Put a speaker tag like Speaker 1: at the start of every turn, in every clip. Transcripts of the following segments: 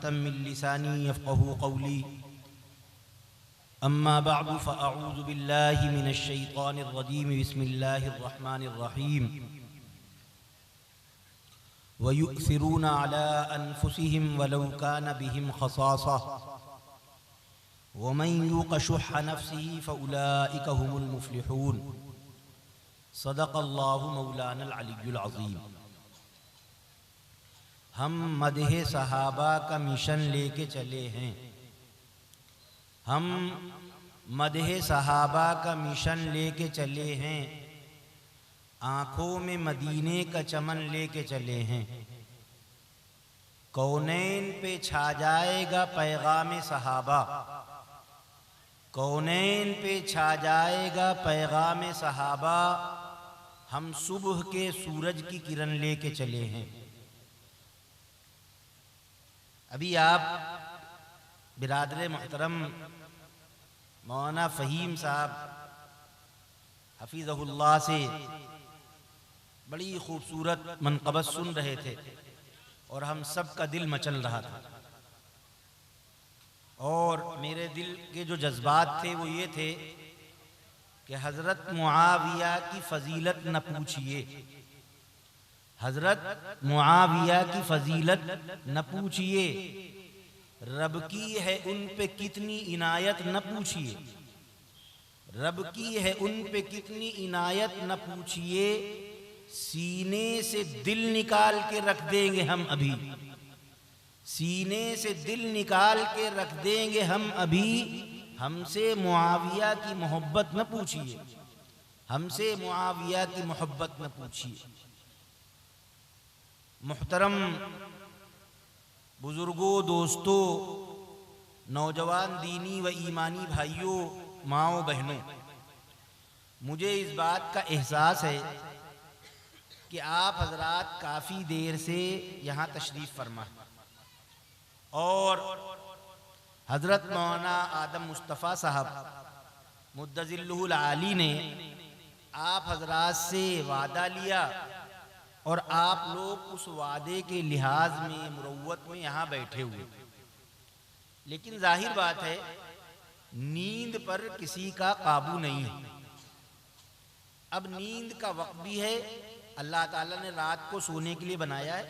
Speaker 1: उक़दतम मिन लिसानी यफ़क़हू क़ौली। अम्मा बअदु फ़अऊज़ु बिल्लाहि मिनश शैतानिर रजीम। बिस्मिल्लाहिर रहमानिर रहीम। व यु'सिरूना अला अनफुसिहिम वलौ कान बिहिम खसासा व मन युक़ शुह्ह नफ्सिही फ़उलाइका हुमुल मुफ़्लिहून। सदक़ल्लाहु मौलानल अलिय्युल अज़ीम। हम मदहे सहाबा का मिशन लेके चले हैं। हम मदहे सहाबा का मिशन लेके चले हैं। आँखों में मदीने का चमन लेके चले हैं। कौनैन पे छा जाएगा पैगाम सहाबा। कौनैन पे छा जाएगा पैगाम सहाबा। हम सुबह के सूरज की किरण लेके चले हैं। अभी आप बिरादर मोहतरम मौलाना फ़हीम साहब हफ़ीज़हुल्लाह से बड़ी खूबसूरत मनक़बत सुन रहे थे और हम सब का दिल मचल रहा था। और मेरे दिल के जो जज्बात थे वो ये थे कि हज़रत मुआविया की फ़जीलत न पूछिए। हज़रत मुआविया की फ़जीलत न पूछिए। रब की है उन पे कितनी इनायत न पूछिए। रब की है उन पे कितनी इनायत न पूछिए। सीने से दिल निकाल के रख देंगे हम अभी। सीने से दिल निकाल के रख देंगे हम अभी। हमसे मुआविया की मोहब्बत न पूछिए। हमसे मुआविया की मोहब्बत न पूछिए। मुहतरम बुजुर्गों, दोस्तों, नौजवान दीनी व ईमानी भाइयों, माओ बहनों, मुझे इस बात का एहसास है कि आप हजरात काफ़ी देर से यहाँ तशरीफ़ फरमा और हज़रत मौलाना आदम मुस्तफ़ा साहब मुद्दज़िल्लुहुल आली ने आप हजरात से वादा लिया और आप लोग उस वादे के लिहाज में मुरव्वत में यहाँ बैठे हुए। लेकिन जाहिर बात है नींद पर किसी का काबू नहीं है। अब नींद का वक्त भी है। अल्लाह ताला ने रात को सोने के लिए बनाया है।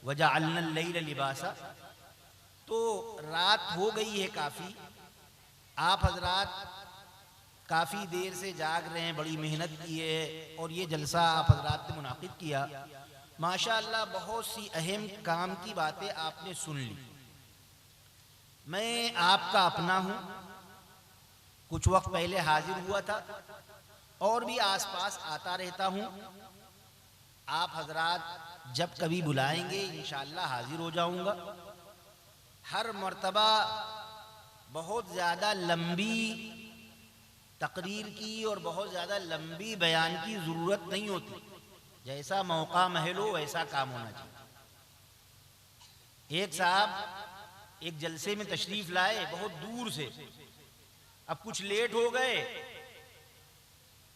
Speaker 1: वजअलनल लैला लिबासा। तो रात हो गई है काफ़ी। आप हजरात काफ़ी देर से जाग रहे हैं, बड़ी मेहनत की है और ये जलसा आप हजरात ने मुनाकिद किया। माशाअल्लाह बहुत सी अहम काम की बातें आपने सुन ली। मैं आपका अपना हूँ, कुछ वक्त पहले हाजिर हुआ था और भी आसपास आता रहता हूँ। आप हजरात जब कभी बुलाएंगे इंशाअल्लाह हाजिर हो जाऊँगा। हर मर्तबा बहुत ज़्यादा लंबी तकरीर की और बहुत ज़्यादा लंबी बयान की ज़रूरत नहीं होती। जैसा मौका महल हो वैसा काम होना चाहिए। एक साहब एक जलसे में तशरीफ़ लाए बहुत दूर से। अब कुछ लेट हो गए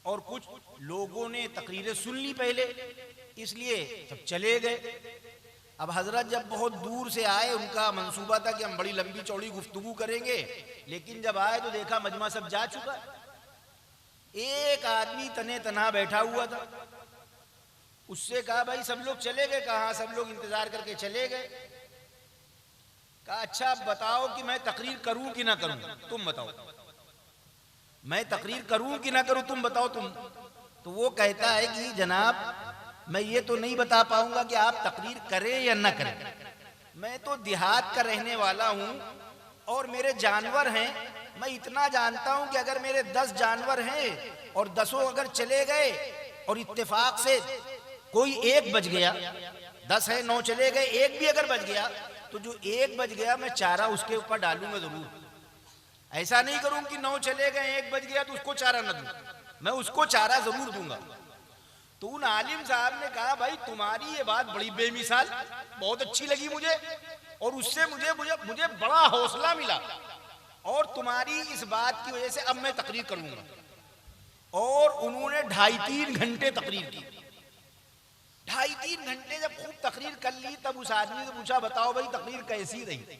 Speaker 1: और कुछ लोगों ने तकरीरें सुन ली पहले, इसलिए सब चले गए। अब हजरत जब बहुत दूर से आए, उनका मंसूबा था कि हम बड़ी लंबी चौड़ी गुफ्तगू करेंगे, लेकिन जब आए तो देखा मजमा सब जा चुका। एक आदमी तने तना बैठा हुआ था। उससे कहा भाई सब लोग चले गए? कहा सब लोग इंतजार करके चले गए। कहा अच्छा अब बताओ कि मैं तकरीर करूं कि ना करूं, तुम बताओ। मैं तकरीर करूं कि ना करूं, तुम बताओ तुम। तो वो कहता है कि जनाब मैं ये तो नहीं बता पाऊंगा कि आप तकरीर करें या ना करें। मैं तो देहात का रहने वाला हूं और मेरे जानवर हैं। मैं इतना जानता हूं कि अगर मेरे 10 जानवर हैं और 10 अगर चले गए और इत्तेफाक से कोई एक बच गया, 10 है 9 चले गए, एक भी अगर बच गया तो जो एक बच गया मैं चारा उसके ऊपर डालूंगा जरूर। ऐसा नहीं करूं कि 9 चले गए एक बच गया तो उसको चारा न दूं, मैं उसको चारा जरूर दूंगा। तो उन आलिम साहब ने कहा भाई तुम्हारी ये बात बड़ी बेमिसाल, बहुत अच्छी लगी मुझे और उससे मुझे बड़ा हौसला मिला और तुम्हारी इस बात की वजह से अब मैं तकरीर करूंगा। और उन्होंने 2.5-3 घंटे तकरीर की। 2.5-3 घंटे जब खूब तकरीर कर ली तब उस आदमी से पूछा बताओ भाई तकरीर कैसी रही?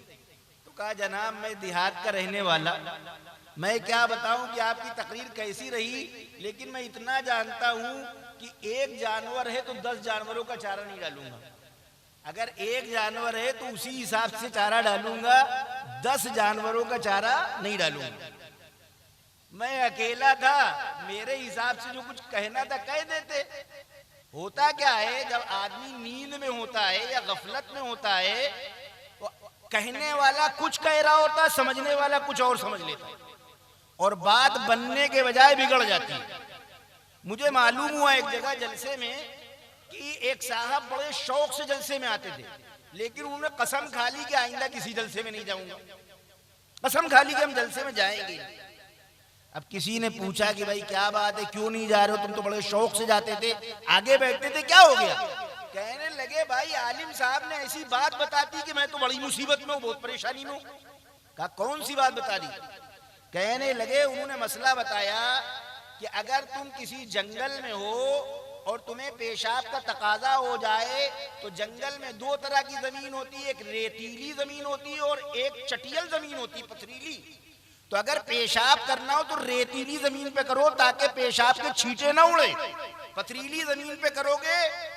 Speaker 1: कहा जनाब मैं देहात का रहने वाला, मैं क्या बताऊं कि आपकी तकरीर कैसी रही, लेकिन मैं इतना जानता हूं कि एक जानवर है तो 10 जानवरों का चारा नहीं डालूंगा। अगर एक जानवर है तो उसी हिसाब से चारा डालूंगा, 10 जानवरों का चारा नहीं डालूंगा। मैं अकेला था, मेरे हिसाब से जो कुछ कहना था कह देते। होता क्या है, जब आदमी नींद में होता है या गफलत में होता है तो कहने वाला कुछ कह रहा होता है, समझने वाला कुछ और समझ लेता है और बात बनने के बजाय बिगड़ जाती है। मुझे मालूम हुआ एक जगह जलसे में कि एक साहब बड़े शौक से जलसे में आते थे, लेकिन उन्होंने कसम खा ली कि आइंदा किसी जलसे में नहीं जाऊंगा, कसम खा ली कि हम जलसे में जाएंगे। अब किसी ने पूछा कि भाई क्या बात है, क्यों नहीं जा रहे हो, तुम तो बड़े शौक से जाते थे, आगे बैठते थे, क्या हो गया? कहने लगे भाई आलिम साहब ने ऐसी बात बता दी कि मैं तो बड़ी मुसीबत में हूं, बहुत परेशानी में हूं। कहा कौन सी बात बता दी? कहने लगे उन्होंने मसला बताया कि अगर तुम किसी जंगल में हो और तुम्हें पेशाब का तकाजा हो जाए तो जंगल में 2 तरह की जमीन होती है, एक रेतीली जमीन होती है और एक चटियल जमीन होती है, पथरीली। तो अगर पेशाब करना हो तो रेतीली जमीन पे करो ताकि पेशाब के छींटे ना उड़े, पथरीली जमीन पे करोगे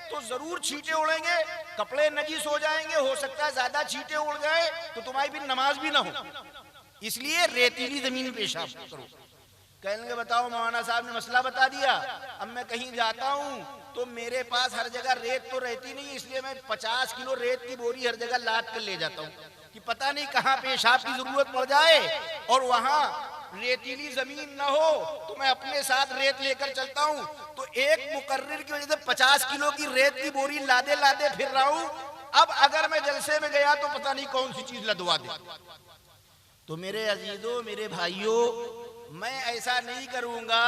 Speaker 1: तो जरूर छींटे उड़ेंगे, कपड़े नजीस हो जाएंगे, हो सकता है ज्यादा छींटे उड़ जाए तो तुम्हारी भी नमाज भी ना हो, इसलिए रेतीली जमीन पेशाब करो। कहने बताओ मौलाना साहब ने मसला बता दिया, अब मैं कहीं जाता हूँ तो मेरे पास हर जगह रेत तो रहती नहीं, इसलिए मैं 50 किलो रेत की बोरी हर जगह लाद कर ले जाता हूँ कि पता नहीं कहाँ पेशाब की जरूरत पड़ जाए और वहां रेतीली जमीन ना हो, तो मैं अपने साथ रेत लेकर चलता हूँ। तो एक मुकर्रिर की वजह से 50 किलो की रेत की बोरी लादे लादे फिर रहा हूँ। अब अगर मैं जलसे में गया तो पता नहीं कौन सी चीज लदवा दे। तो मेरे अजीजों, मेरे भाइयों, मैं ऐसा नहीं करूंगा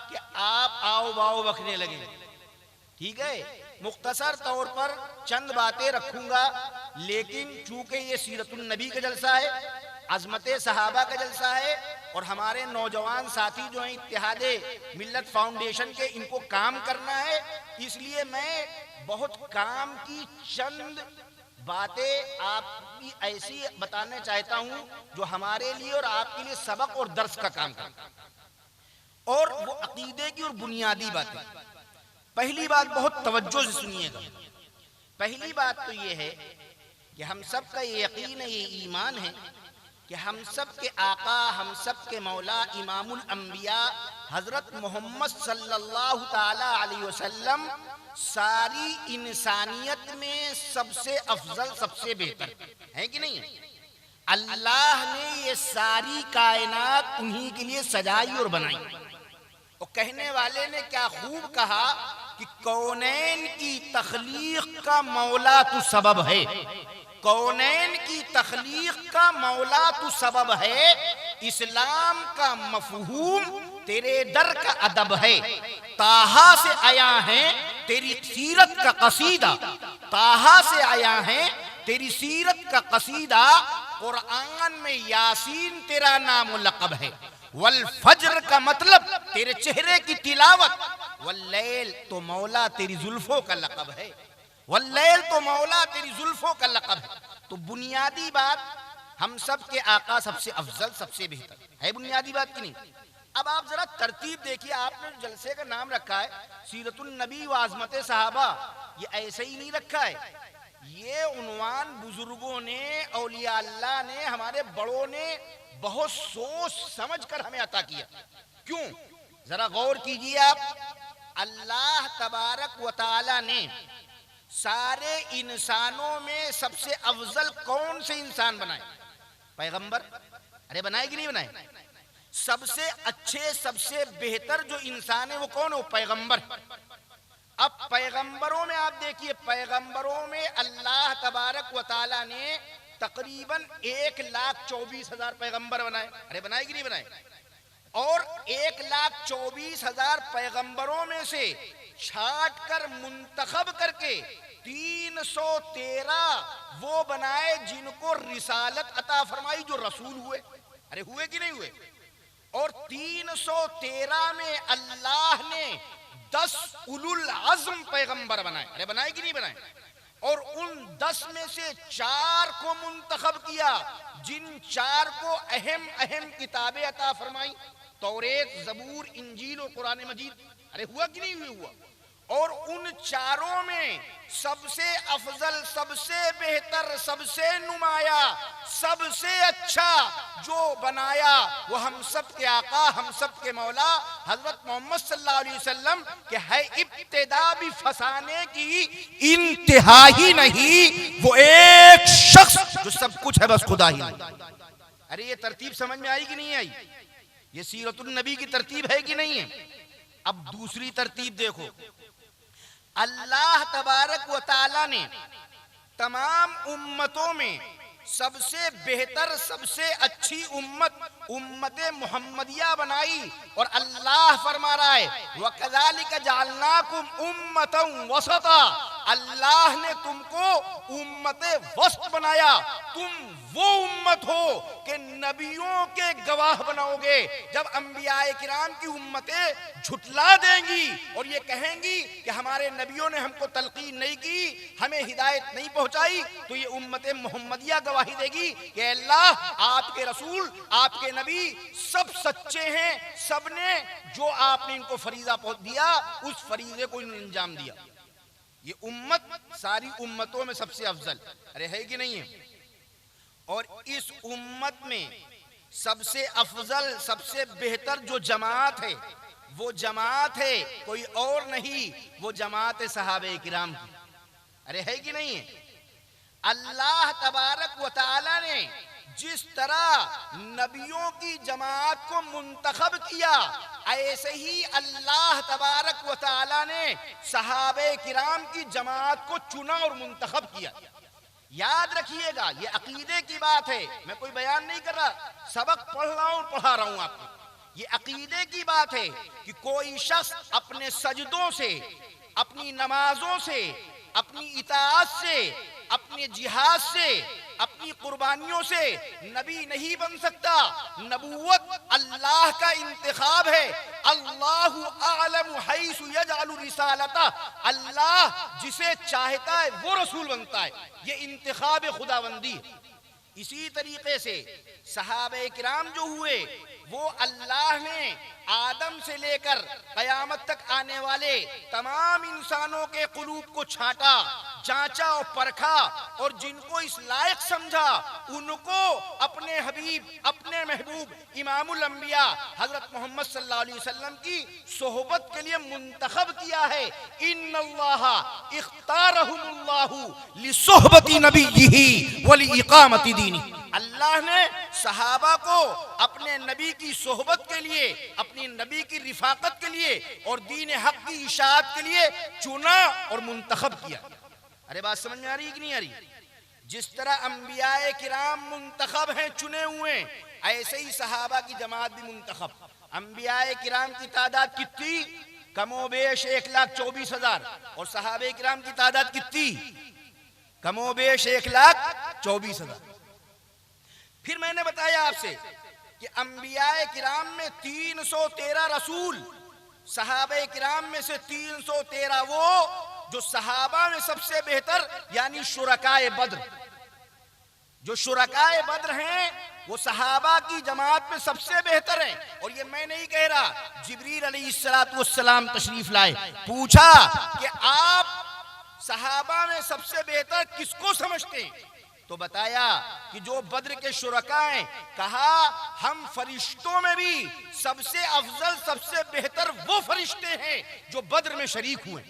Speaker 1: कि आप आओ बाओ बकने लगे, ठीक है? मुख्तसर तौर पर चंद बातें रखूंगा, लेकिन चूंकि ये सीरतुन नबी का जलसा है, अजमते सहाबा का जलसा है और हमारे नौजवान साथी जो हैं इत्तेहादे मिल्लत फाउंडेशन के, इनको काम करना है, इसलिए मैं बहुत काम की चंद बातें आपकी ऐसी बताने चाहता हूं जो हमारे लिए और आपके लिए सबक और दर्स का काम करता है, और वो अकीदे की और बुनियादी बातें। पहली बात बहुत तवज्जो से सुनिएगा। पहली बात तो ये है कि हम सब का ये यकीन है, ये ईमान है कि हम सब के आका, हम सब के मौला इमामुल अंबिया हजरत मोहम्मद सल्लल्लाहु ताला अलैहि वसल्लम सारी इंसानियत में सबसे अफजल, सबसे बेहतर है कि नहीं? अल्लाह ने ये सारी कायनात उन्हीं के लिए सजाई और बनाई। और कहने वाले ने क्या खूब कहा कि कौनैन की तखलीक का मौला तू सबब है, कौनैन की तखलीक का मौला तू सबब है, इस्लाम का मफहूम तेरे दर का अदब है, ताहा से आया है तेरी सीरत का कसीदा, ताहा से आया है तेरी सीरत का कसीदा, कुरान में यासीन तेरा नाम लक़ब है, वल फज्र का मतलब तेरे चेहरे की तिलावत, वल्लैल तो मौला तेरी जुल्फों का लक़ब है, वल्लैल तो मौला तेरी जुल्फों का लक़ब है। तो बुनियादी बात, हम सब के आका सबसे अफजल, सबसे बेहतर है, बुनियादी बात की नहीं। अब आप जरा तरतीब देखिए, आपने जलसे का नाम रखा है सीरतुन नबी व आज़मते सहाबा, ये ऐसे ही नहीं रखा है, ये उन्वान बुजुर्गों ने, औलिया अल्लाह ने, हमारे बड़ों ने बहुत सोच समझ कर हमें अता किया। क्यों? जरा गौर कीजिए आप। अल्लाह तबारक व तआला ने सारे इंसानों में सबसे अफजल कौन से इंसान बनाए? पैगंबर। अरे बनाए कि नहीं बनाए? सबसे अच्छे, सबसे बेहतर जो इंसान है वो कौन है? वो पैगंबर। अब पैगंबरों में आप देखिए, पैगंबरों में अल्लाह तबारक व तआला ने तकरीबन 1,24,000 पैगंबर बनाए। अरे बनाए कि नहीं बनाए? और 1,24,000 पैगंबरों में से छाट कर मुंतखब करके 313 वो बनाए जिनको रिसालत अता फरमाई, जो रसूल हुए। अरे हुए कि नहीं हुए? और 313 में अल्लाह ने 10 उलुल अज़्म पैगंबर बनाए। अरे बनाए कि नहीं बनाए? और उन 10 में से 4 को मुंतखब किया, जिन 4 को अहम अहम किताबें अता फरमाई, तौरेत, जबूर, इंजील और कुरान मजीद। अरे हुआ कि नहीं हुआ? और उन 4 में सबसे अफजल, सबसे बेहतर, सबसे नुमाया, सबसे अच्छा जो बनाया वो हम सब के आका, हम सब के मौला हजरत मोहम्मद सल्लल्लाहु अलैहि वसल्लम के है। इब्तिदा भी फसाने की इंतहा ही नहीं, वो एक शख्स जो सब कुछ है बस खुदा ही नहीं। अरे ये तरतीब समझ में आई कि नहीं आई? ये सीरतुन नबी की तरतीब है कि नहीं है? अब दूसरी तरतीब देखो, अल्लाह तबारक व तआला ने तमाम उम्मतों में सबसे बेहतर, सबसे अच्छी उम्मत मुहम्मदिया बनाई। और अल्लाह फरमा रहा है वकज़ालिका जअलनाकुम उम्मतन वसता, अल्लाह ने तुमको उम्मत वसत बनाया। तुम वो उम्मत हो कि नबियों के गवाह बनाओगे। जब अंबियाए किराम की उम्मतें झुटला देंगी और ये कहेंगी कि हमारे नबियों ने हमको तलकीन नहीं की, हमें हिदायत नहीं पहुंचाई, तो ये उम्मत मुहम्मदिया गवाही देगी कि अल्लाह, आपके रसूल, आपके नबी सब सच्चे हैं, सबने जो आपने इनको फरीजा दिया उस फरीजे को इन्होंने अंजाम दिया। ये उम्मत सारी उम्मतों में सबसे अफजल, अरे है कि नहीं है? और इस उम्मत में सबसे अफजल, सबसे बेहतर जो जमात है वो जमात है कोई और नहीं, वो जमात है सहाबे किराम की। अरे है कि नहीं है? अल्लाह तबारक व तआला ने जिस तरह नबियों की जमात को मुंतखब किया, ऐसे ही अल्लाह तबारक व तआला ने सहाबे किराम की जमात को चुना और मुंतखब किया। याद रखिएगा, ये अकीदे की बात है, मैं कोई बयान नहीं कर रहा, सबक पढ़ रहा हूं, पढ़ा रहा हूं आपको। ये अकीदे की बात है कि कोई शख्स अपने सजदों से, अपनी नमाजों से, अपनी इताअत से, अपने जिहाद से, अपनी कुर्बानियों से नबी नहीं बन सकता। नबूवत अल्लाह का इंतखाब है। अल्लाहु आलमु हैसु यजअलु रिसालता, अल्लाह जिसे चाहता है वो रसूल बनता है, ये इंतखाब खुदाबंदी। इसी तरीके से सहाबे किराम जो हुए वो अल्लाह ने आदम से लेकर कयामत तक आने वाले तमाम इंसानों के कुलूब को छांटा, जांचा और परखा, और जिनको इस लायक समझा उनको अपने हबीब, अपने महबूब इमामुल अंबिया हजरत मोहम्मद सल्लल्लाहु अलैहि वसल्लम की सोहबत के लिए मुंतखब किया है। इन्नल्लाह इख्तारहुमुल्लाहु लिसोहबती नबिय्यिही व लिइकामति दीनी, अल्लाह ने सहाबा को अपने नबी की सोहबत के लिए, अपनी नबी की रिफाकत के लिए और दीन हक की इशाअत के लिए चुना और मुंतखब किया। अरे बात समझ में आ रही है कि नहीं आ रही? जिस तरह अंबियाए किराम मुंतखब हैं, चुने हुए, ऐसे ही सहाबा की जमात भी मुंतखब। अंबियाए किराम की तादाद कितनी? कमोबेश 1,24,000, और सहाबे किराम की तादाद कितनी? कमोबेश 1,24,000। फिर मैंने बताया आपसे कि अंबियाए किराम में 313 रसूल, सहाबे किराम में से 313 वो जो सहाबा में सबसे बेहतर यानी शुरकाए बद्र, जो शुरकाए बद्र हैं वो सहाबा की जमात में सबसे बेहतर हैं। और ये मैं नहीं कह रहा, जिब्रील अलैहिस्सलाम तशरीफ लाए, पूछा कि आप सहाबा में सबसे बेहतर किसको समझते हैं, तो बताया कि जो बद्र के शुरका हैं। कहा हम फरिश्तों में भी सबसे अफजल, सबसे बेहतर वो फरिश्ते हैं जो बद्र में शरीक हुए।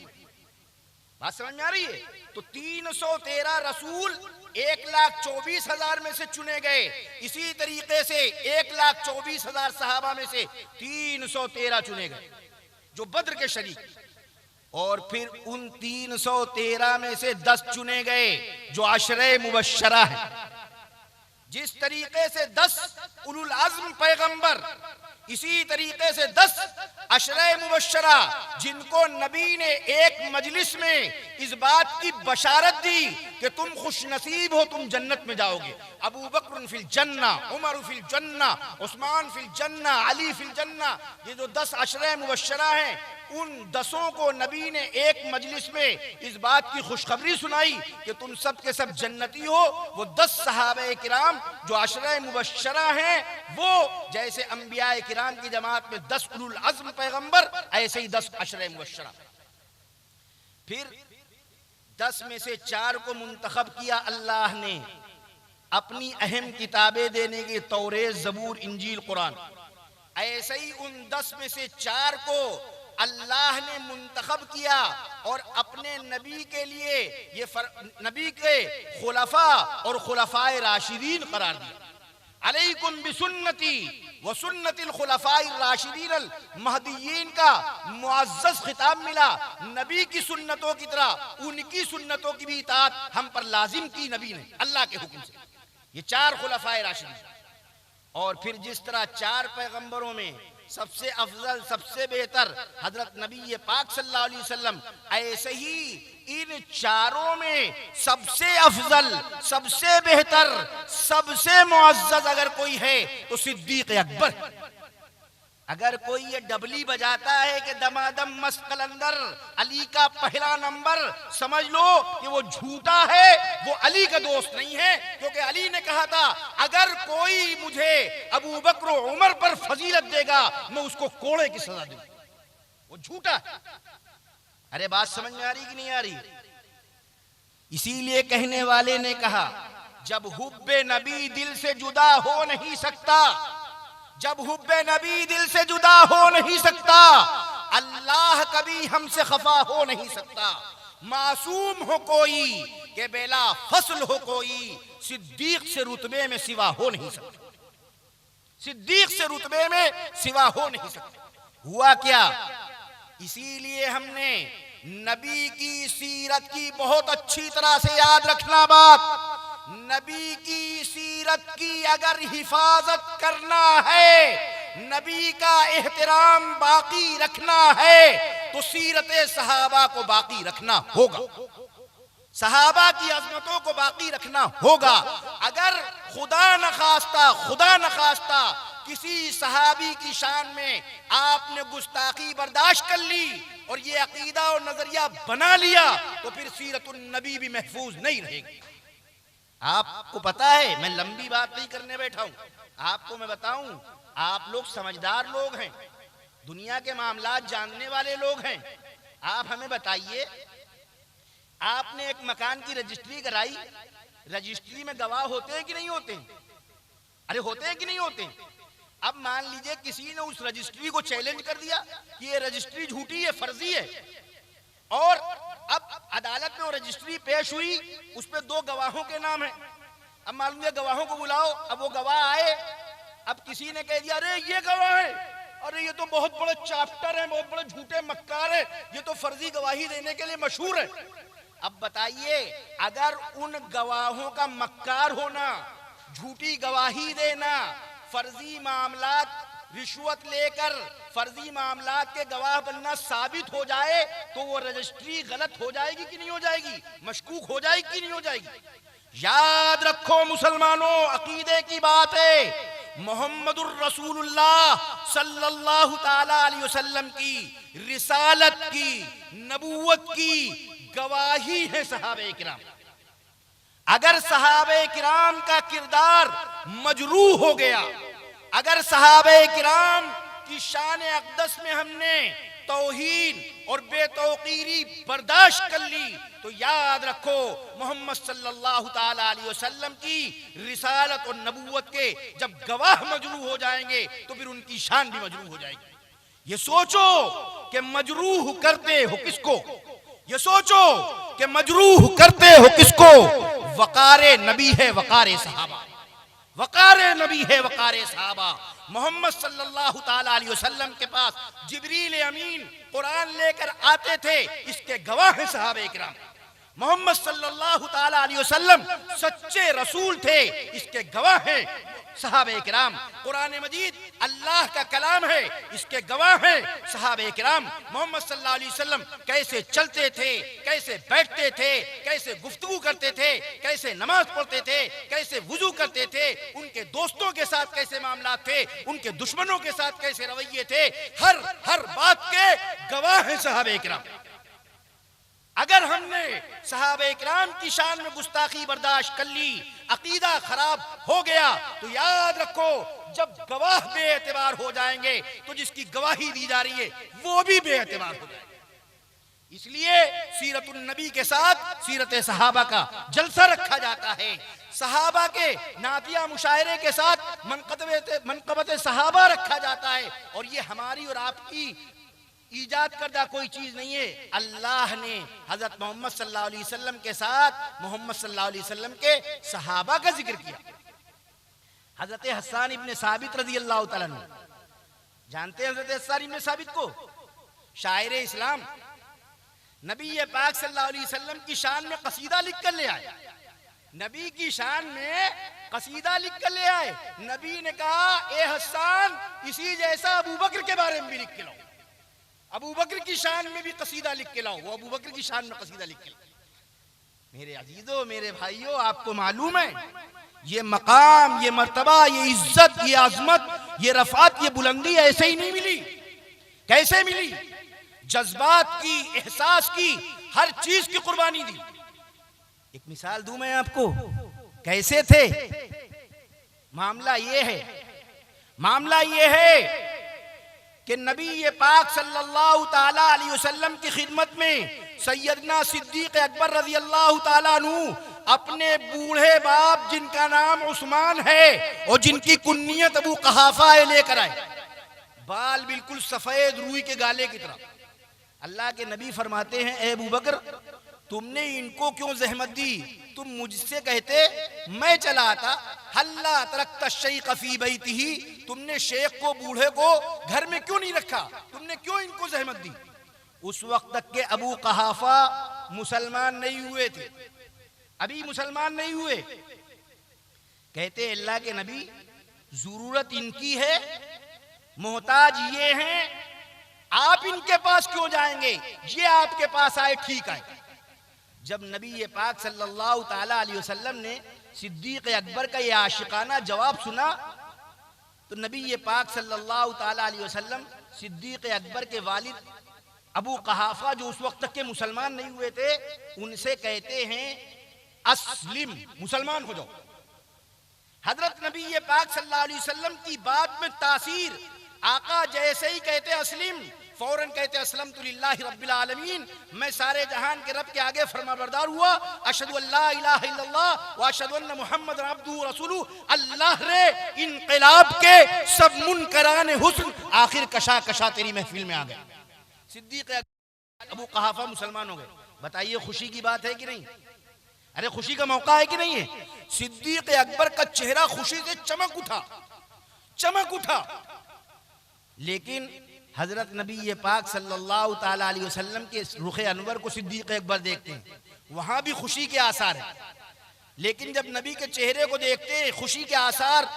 Speaker 1: बात समझ में आ रही है? तो 313 रसूल 1,24,000 में से चुने गए। इसी तरीके से 1,24,000 सहाबा में से 313 चुने गए जो बद्र के शरीक, और फिर उन 313 में से 10 चुने गए जो अशरे मुबश्शरा है। जिस तरीके से 10 उलुल अज़्म पैगंबर, इसी तरीके से 10 अशरे मुबश्शरा जिनको नबी ने एक मजलिस में इस बात की बशारत दी कि तुम खुश नसीब हो, तुम जन्नत में जाओगे। अबू बकर फिल जन्ना, उमर फिल जन्ना, उस्मान फिल जन्ना, अली फिल जन्ना, ये जो 10 अशरे मुबश्शरा हैं उन 10 को नबी ने एक मजलिस में इस बात की खुशखबरी सुनाई कि तुम सब के सब जन्नती हो। वो 10 सहाबे किराम जो अशरे मुबश्शरा हैं, वो जैसे अंबिया किराम की जमात में 10 उलुल अज़्म पैगंबर, ऐसे ही 10 अशरे मुबश्शरा। फिर 10 में से 4 को मुंतखब किया अल्लाह ने अपनी अहम किताबें देने के, तौरेत, ज़बूर, इंजील, कुरान। ऐसे ही उन 10 में से 4 को अल्लाह ने मुंतखब किया और अपने नबी के लिए ये नबी के खुलफा और खुलफाए राशिदीन करार दिया। अलैकुम बिसुन्नती व सुन्नतिल खुलफाए राशिदीन अल महदीयीन का मुअज़्ज़ज़ खिताब मिला। नबी की सुन्नतों की तरह उनकी सुन्नतों की भी इताअत हम पर लाजिम की नबी ने अल्लाह के हुक्म से। ये 4 खुलफाए राशिदीन। और फिर जिस तरह 4 पैगंबरों में सबसे अफजल, सबसे बेहतर हजरत नबी पाक सल्लल्लाहु अलैहि वसल्लम, ऐसे ही इन 4 में सबसे अफजल, सबसे बेहतर, सबसे मुअज़्ज़ज़ अगर कोई है तो सिद्दीक़ अकबर। अगर कोई ये डबली बजाता है कि दमादम मस्त कलंदर अली का पहला नंबर, समझ लो कि वो झूठा है, वो अली का दोस्त नहीं है। क्योंकि अली ने कहा था अगर कोई मुझे अबू बकर और उमर पर फजीलत देगा मैं उसको कोड़े की सजा दूंगा। वो झूठा है। अरे बात समझ में आ रही कि नहीं आ रही? इसीलिए कहने वाले ने कहा जब हुब्बे नबी दिल से जुदा हो नहीं सकता, जब हुब्बे नबी दिल से जुदा हो नहीं सकता, अल्लाह कभी हमसे खफा हो नहीं सकता। मासूम हो कोई के बेला फसल हो कोई, सिद्दीक से रुतबे में सिवा हो नहीं सकता। सिद्दीक से रुतबे में सिवा हो नहीं सकता। हुआ क्या? इसीलिए हमने नबी की सीरत की बहुत अच्छी तरह से याद रखना बात। नबी की सीरत की अगर हिफाजत करना है, नबी का एहतराम बाकी रखना है, तो सीरत सहाबा को बाकी रखना होगा, सहाबा की अजमतों को बाकी रखना होगा। अगर खुदा न खास्ता किसी सहाबी की शान में आपने गुस्ताखी बर्दाश्त कर ली और ये अकीदा और नजरिया बना लिया तो फिर सीरतुन नबी भी महफूज नहीं रहेगी। आपको पता है, मैं लंबी बात नहीं करने बैठा हूं, आपको मैं बताऊं, आप लोग समझदार लोग हैं, दुनिया के मामलात जानने वाले लोग हैं। आप हमें बताइए, आपने एक मकान की रजिस्ट्री कराई, रजिस्ट्री में गवाह होते हैं कि नहीं होते? अरे होते हैं कि नहीं होते? अब मान लीजिए किसी ने उस रजिस्ट्री को चैलेंज कर दिया कि ये रजिस्ट्री झूठी है, फर्जी है, और अब अदालत में वो रजिस्ट्री पेश हुई, उस पे 2 गवाहों के नाम है। अब मालूम है गवाहों को बुलाओ, अब वो गवाह आए, अब किसी ने कह दिया अरे ये गवाह है, अरे ये तो बहुत बड़े चाप्टर है, बहुत बड़े झूठे मक्कार है, ये तो फर्जी गवाही देने के लिए मशहूर है। अब बताइए, अगर उन गवाहों का मक्कार होना, झूठी गवाही देना, फर्जी मामलात रिश्वत लेकर फर्जी मामलात के गवाह बनना साबित हो जाए तो वो रजिस्ट्री गलत हो जाएगी कि नहीं हो जाएगी? मशकूक हो जाएगी कि नहीं हो जाएगी? याद रखो मुसलमानों, अकीदे की बात है। मोहम्मदुर रसूलुल्लाह सल्लल्लाहु ताला अलैहि वसल्लम की रिसालत की, नबूवत की गवाही है सहाबे किराम। अगर सहाबे किराम का किरदार मजरूह हो गया, अगर सहाबे किराम की शान अक़दस में हमने तौहीन और बेतौकीरी बर्दाश्त कर ली तो याद रखो मोहम्मद सल्लल्लाहु ताला अलैहि वसल्लम की रिसालत और नबूवत के जब गवाह मजरूह हो जाएंगे तो फिर उनकी शान भी मजरूह हो जाएगी। ये सोचो कि मजरूह करते हो किसको, ये सोचो कि मजरूह करते हो किसको? वकारे नबी है, वकारे सहाबा, वकारे नबी है, वकारे सहाबा। मोहम्मद सल्लल्लाहु ताला अलैहि वसल्लम के पास जिब्रील अमीन कुरान लेकर आते थे, इसके गवाह हैं सहाबे किराम। मोहम्मद सल्लल्लाहु ताला अलैहि वसल्लम सच्चे रसूल थे, इसके गवाह हैं सहाबे किराम। कुरान मजीद अल्लाह का कलाम है, इसके गवाह हैं सहाबे किराम। मोहम्मद सल्लल्लाहु अलैहि वसल्लम कैसे चलते थे, कैसे बैठते थे, कैसे गुफ्तगू करते थे, कैसे नमाज पढ़ते थे, कैसे वुजू करते थे, उनके दोस्तों के साथ कैसे मामलात थे, उनके दुश्मनों के साथ कैसे रवैये थे, हर बात के गवाह हैं सहाबे किराम। अगर हमने सहाबे किराम की शान में गुस्ताखी बर्दाश्त कर ली, अकीदा खराब हो गया, तो याद रखो जब गवाह बेएतबार हो जाएंगे तो जिसकी गवाही दी जा रही है वो भी बेएतबार हो जाएगा। इसलिए सीरतुन नबी के साथ सीरत सहाबा का जलसा रखा जाता है, सहाबा के नातिया मुशायरे के साथ मनकबत सहाबा रखा जाता है। और ये हमारी और आपकी ईजाद करदा कोई चीज नहीं है। अल्लाह ने हजरत मोहम्मद सल्लल्लाहु अलैहि वसल्लम के साथ मोहम्मद सल्लल्लाहु अलैहि वसल्लम के सहाबा का जिक्र किया। हजरत हस्सान इब्ने साबित रज़ी अल्लाह तआला अन्हु, जानते हैं हजरत हस्सान इब्ने साबित को? शायर इस्लाम, नबी पाक सल्लल्लाहु अलैहि वसल्लम की शान में कसीदा लिख कर ले आए। नबी की शान में कसीदा लिख कर ले आए। नबी ने कहा, ए हस्सान, इसी जैसा अबू बकर के बारे में भी लिख के लाओ, अबू बकर की शान में भी कसीदा लिख के लाओ। वो अबू बकर की शान में कसीदा लिख के लाओ। मेरे अजीजों, मेरे भाइयों, आपको मालूम है ये मकाम, ये मर्तबा, ये इज्जत, ये आजमत, ये रफात, ये बुलंदी ऐसे ही नहीं मिली। कैसे मिली? जज्बात की, एहसास की, हर चीज की कुर्बानी दी। एक मिसाल दूं मैं आपको, कैसे थे? मामला ये है कि नबी पाक सल्लल्लाहु ताला अलैहि वसल्लम की खिदमत में सैयदना सिद्दीक अकबर रज़ी अल्लाह ताला अन्हु अपने बूढ़े बाप जिनका नाम उस्मान है और जिनकी कुन्नियत अबू कहाफा है लेकर आए। बाल बिल्कुल सफेद रूई के गाले की तरह। अल्लाह के नबी फरमाते हैं, ए अबू बकर, तुमने इनको क्यों जहमत दी? तुम मुझसे कहते मैं चला आता। हल्ला तरक्ता शेख फी बैतिही, तुमने शेख को, बूढ़े को घर में क्यों नहीं रखा? तुमने क्यों इनको जहमत दी? उस वक्त तक के अबू कहाफा मुसलमान नहीं हुए थे, अभी मुसलमान नहीं हुए। कहते अल्लाह के नबी, जरूरत इनकी है, मोहताज ये हैं, आप इनके पास क्यों जाएंगे? ये आपके पास आए, ठीक आए। जब नबी पाक सल्लल्लाहु ताला अलैहि वसल्लम ने सिद्दीक अकबर का यह आशिकाना जवाब सुना तो नबी पाक सल्लल्लाहु ताला अलैहि वसल्लम सिद्दीक अकबर के वालिद अबू कहाफा, जो उस वक्त तक के मुसलमान नहीं हुए थे, उनसे कहते हैं, अस्लिम, मुसलमान हो जाओ। हजरत नबी पाक सल्लल्लाहु अलैहि वसल्लम की बात में तासीर, आका जैसे ही कहते अस्लिम, फौरन कहते अस्लमतु लिल्लाहि रब्बिल आलमीन, मैं सारे जहान के रब के आगे फरमाबरदार हुआ। अशहदु अल्ला इलाहा इल्लल्लाह व अशहदु अन्ना मुहम्मदन अब्दुहु व रसूलुहु। अल्लाह रे इनकलाब के सब मुनकरान हुस्न आखिर कशा कशा तेरी महफिल में आ गए। सिद्दीक अबू कहाफा मुसलमान हो गए। बताइए खुशी की बात है कि नहीं? अरे खुशी का मौका है कि नहीं है? सिद्दीक अकबर का चेहरा खुशी से चमक उठा। लेकिन हजरत नबी पाक सल्लल्लाहु ताला अलैहि वसल्लम के रुखे अनवर को सिद्दीक अकबर देखते हैं, वहां भी खुशी के आसार हैं। लेकिन जब नबी के चेहरे को देखते हैं, खुशी के आसार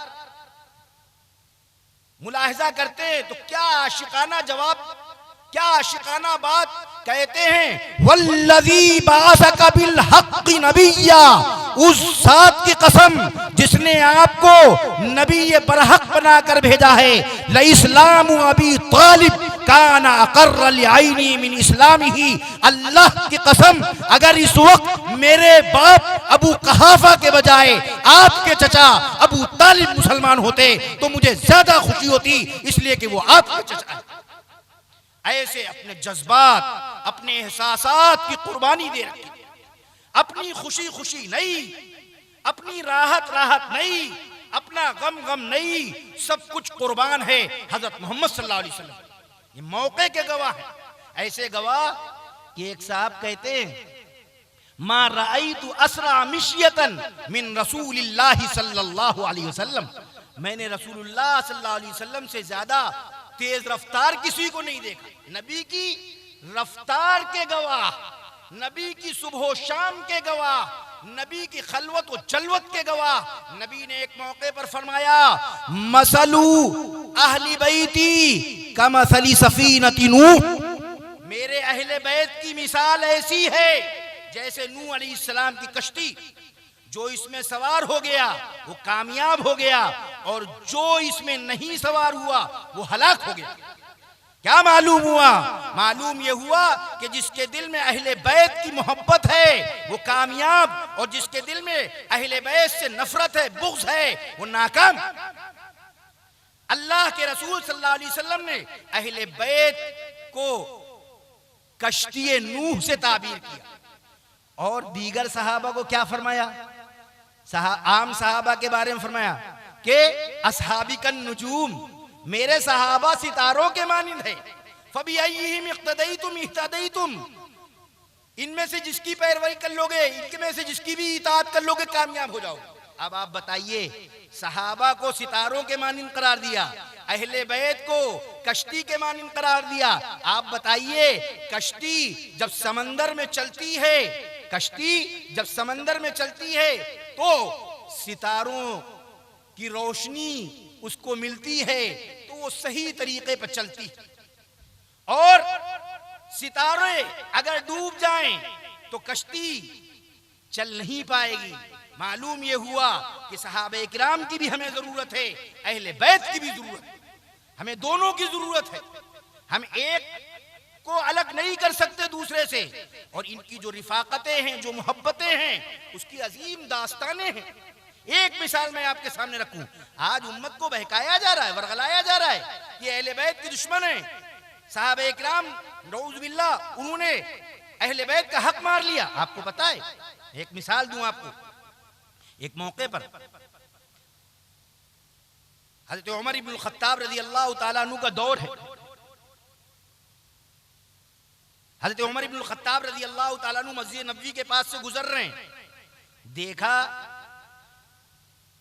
Speaker 1: मुलाहिजा करते हैं, तो क्या आशिकाना जवाब, क्या आशिकाना बात कहते हैं, वल्लज़ी बाअसका बिल हक़्क़ि नबिय्या, उस ज़ात की कसम जिसने आपको नबी बरहक बनाकर भेजा है। लइस्लामु अबी तालिब काना अक़र्र लिआइनी मिन इस्लामिही, अल्लाह की कसम अगर इस वक्त मेरे बाप अबू कहाफा के बजाय आपके चचा अबू तालिब मुसलमान होते तो मुझे ज्यादा खुशी होती, इसलिए कि वो आपके चचा है। ऐसे अपने जज्बात, अपने एहसासात की कुर्बानी दे रखी, अपनी खुशी नहीं, अपनी राहत नहीं, अपना गम नहीं, सब कुछ कुर्बान है हजरत मोहम्मद सल्लल्लाहु अलैहि वसल्लम। ये मौके के गवाह हैं। ऐसे गवाह कि एक साहब कहते हैं, मा राइतु असरा मिशियतन मिन रसूलिल्लाहि सल्लल्लाहु अलैहि वसल्लम, मैंने रसूलुल्लाह सल्लल्लाहु अलैहि वसल्लम से ज्यादा तेज रफ्तार किसी को नहीं देखा। नबी की रफ्तार के गवाह, नबी की सुबह शाम के गवाह, नबी की खलवत और जलवत के गवाह। नबी ने एक मौके पर फरमाया, मसलू अहली बैती कमसली सफीनति नूह, मेरे अहले बैत की मिसाल ऐसी है जैसे नूह अलैहिस्सलाम की कश्ती, जो इसमें सवार हो गया वो कामयाब हो गया और जो इसमें नहीं सवार हुआ वो हलाक हो गया। क्या मालूम हुआ? मालूम ये हुआ कि जिसके दिल में अहले बैत की मोहब्बत है वो कामयाब, और जिसके दिल में अहले बैत से नफरत है, बुग़्ज़ है, वो नाकाम। अल्लाह के रसूल सल्लल्लाहु अलैहि वसल्लम ने अहले बैत को कश्ती नूह से ताबीर किया और दीगर सहाबा को क्या फरमाया? आम सहाबा के बारे में फरमाया कि अस्हाबी कन नुजूम, मेरे सहाबा सितारों के मानिंद है। फबिअय्यिहिम इक़्तदैतुम इह्तदैतुम, इनमें से जिसकी पैरवी कर लोगे, इनमें से जिसकी भी इताअत कर लोगे कामयाब हो जाओगे। अब आप बताइए, सहाबा को सितारों के मानिंद करार दिया, अहले बैत को कश्ती के मानिंद करार दिया। आप बताइए, कश्ती जब समंदर में चलती है, कश्ती जब समंदर में चलती है तो सितारों की रोशनी उसको मिलती है तो वो सही तरीके पर चलती है, और सितारे अगर डूब जाएं तो कश्ती चल नहीं पाएगी। मालूम ये हुआ कि सहाबे किराम की भी हमें जरूरत है, अहले बैत की भी जरूरत है, हमें दोनों की जरूरत है। हम एक को अलग नहीं कर सकते दूसरे से, और इनकी जो रिफाकतें हैं, जो मोहब्बतें हैं, उसकी अजीम दास्तानें हैं। एक मिसाल मैं आपके सामने रखूं, आज उम्मत को बहकाया जा रहा है, वर्गलाया जा रहा है, ये अहले बैत के दुश्मन है। सहाबे किराम नऊज़ बिल्लाह उन्होंने अहले बैत का हक मार लिया। आपको पता है, एक मिसाल दूं आपको, एक मौके पर हज़रत उमर इब्नुल खत्ताब रज़ी अल्लाह ताला अन्हु का दौर है। हज़रत उमर इब्नुल खत्ताब रज़ी अल्लाह ताला अन्हु मस्जिद नबवी के पास से गुजर रहे हैं, देखा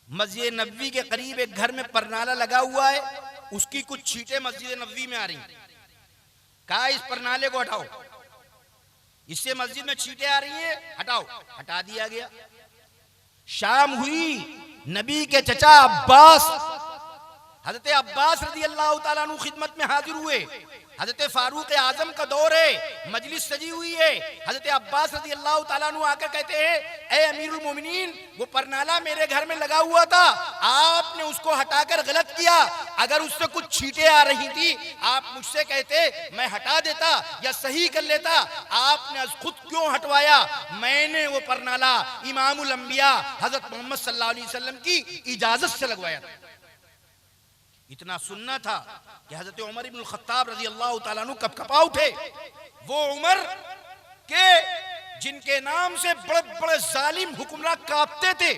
Speaker 1: मस्जिद नबवी के करीब एक घर में परनाला लगा हुआ है, उसकी कुछ छींटें मस्जिद नबवी में आ रही। कहा इस परनाले को हटाओ, इससे मस्जिद में छींटें आ रही हैं, हटाओ। हटा दिया गया। शाम हुई, नबी के चचा अब्बास, हजरत अब्बास रज़ी अल्लाह ताला अन्हु खिदमत में हाजिर हुए। हजरत फारूक आजम का दौर है, मजलिस सजी हुई है। हजरत अब्बास रज़ी अल्लाह ताला अन्हु आकर कहते हैं, ए अमीरुल मोमिनीन, वो परनाला मेरे घर में लगा हुआ था, आपने उसको हटाकर गलत किया। अगर उससे कुछ छींटें आ रही थी, आप मुझसे कहते, मैं हटा देता या सही कर लेता। आपने खुद क्यों हटवाया? मैंने वो परनाला इमामुल अंबिया हजरत मोहम्मद सल्लल्लाहु अलैहि वसल्लम की इजाजत से लगवाया था। इतना सुनना था कि हजरत उमर इब्नुल खत्ताब रज़ी अल्लाह ताला अन्हु कपकपा उठे। वो उमर के जिनके नाम से बड़े बड़े जालिम हुक्मरान कांपते थे,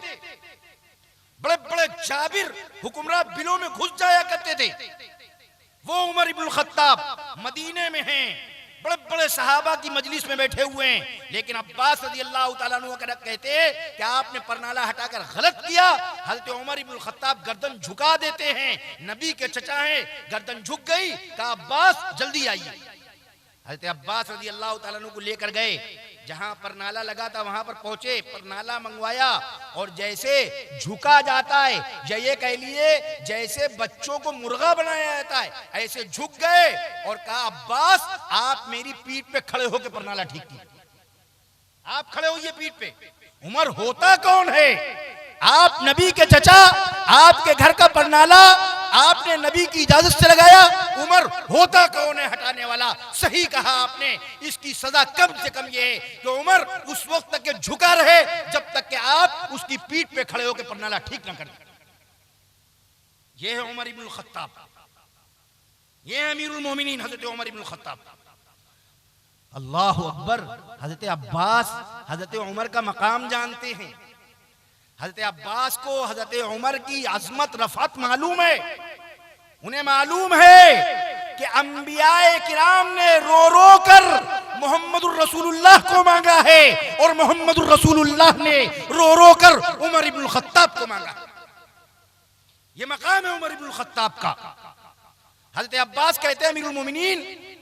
Speaker 1: बड़े बड़े जाबिर हुक्मरान बिलों में घुस जाया करते थे, वो उमर इब्नुल खत्ताब मदीने में हैं, बड़े बड़े सहाबा की मजलिस में बैठे हुए हैं। लेकिन अब्बास रज़ी अल्लाह ताला अन्हु कहते हैं कि आपने परनाला हटाकर गलत किया। हज़रत उमर इब्नुल खत्ताब गर्दन झुका देते हैं, नबी के चचा हैं, गर्दन झुक गई। कहा अब्बास जल्दी आइए। हज़रत अब्बास रज़ी अल्लाह ताला अन्हु को लेकर गए, जहां परनाला लगा था वहां पर पहुंचे, परनाला मंगवाया, और जैसे झुका जाता है, या ये कह लिए जैसे बच्चों को मुर्गा बनाया जाता है, ऐसे झुक गए और कहा अब्बास आप मेरी पीठ पे खड़े होकर परनाला ठीक कीजिए। आप खड़े होइए पीठ पे। उमर होता कौन है? आप नबी के चचा, आपके घर का परनाला आपने नबी की इजाजत से लगाया। उमर होता कौन है हटाने वाला? सही कहा आपने। इसकी सजा कम से कम ये है कि उमर उस वक्त तक के झुका रहे जब तक कि आप उसकी पीठ पे खड़े होकर परनाला ठीक न करें। यह है उमर इब्नुल खत्ताब, यह है अमीरुल मोमिनीन हजरत उमर इब्नुल खत्ताब। अल्लाहु अकबर। हजरत अब्बास हजरत उमर का मकाम जानते हैं। हजरत अब्बास को हजरत उमर की अजमत रफत मालूम है। उन्हें मालूम है कि अंबियाए किराम ने रो रो कर मोहम्मदुर रसूलुल्लाह को मांगा है, और मोहम्मदुर रसूलुल्लाह ने रो रो कर उमर इब्नुल खत्ताब को मांगा। ये मकाम है उमर इब्नुल खत्ताब का। हजरत अब्बास कहते हैं अमीरुल मोमिनीन,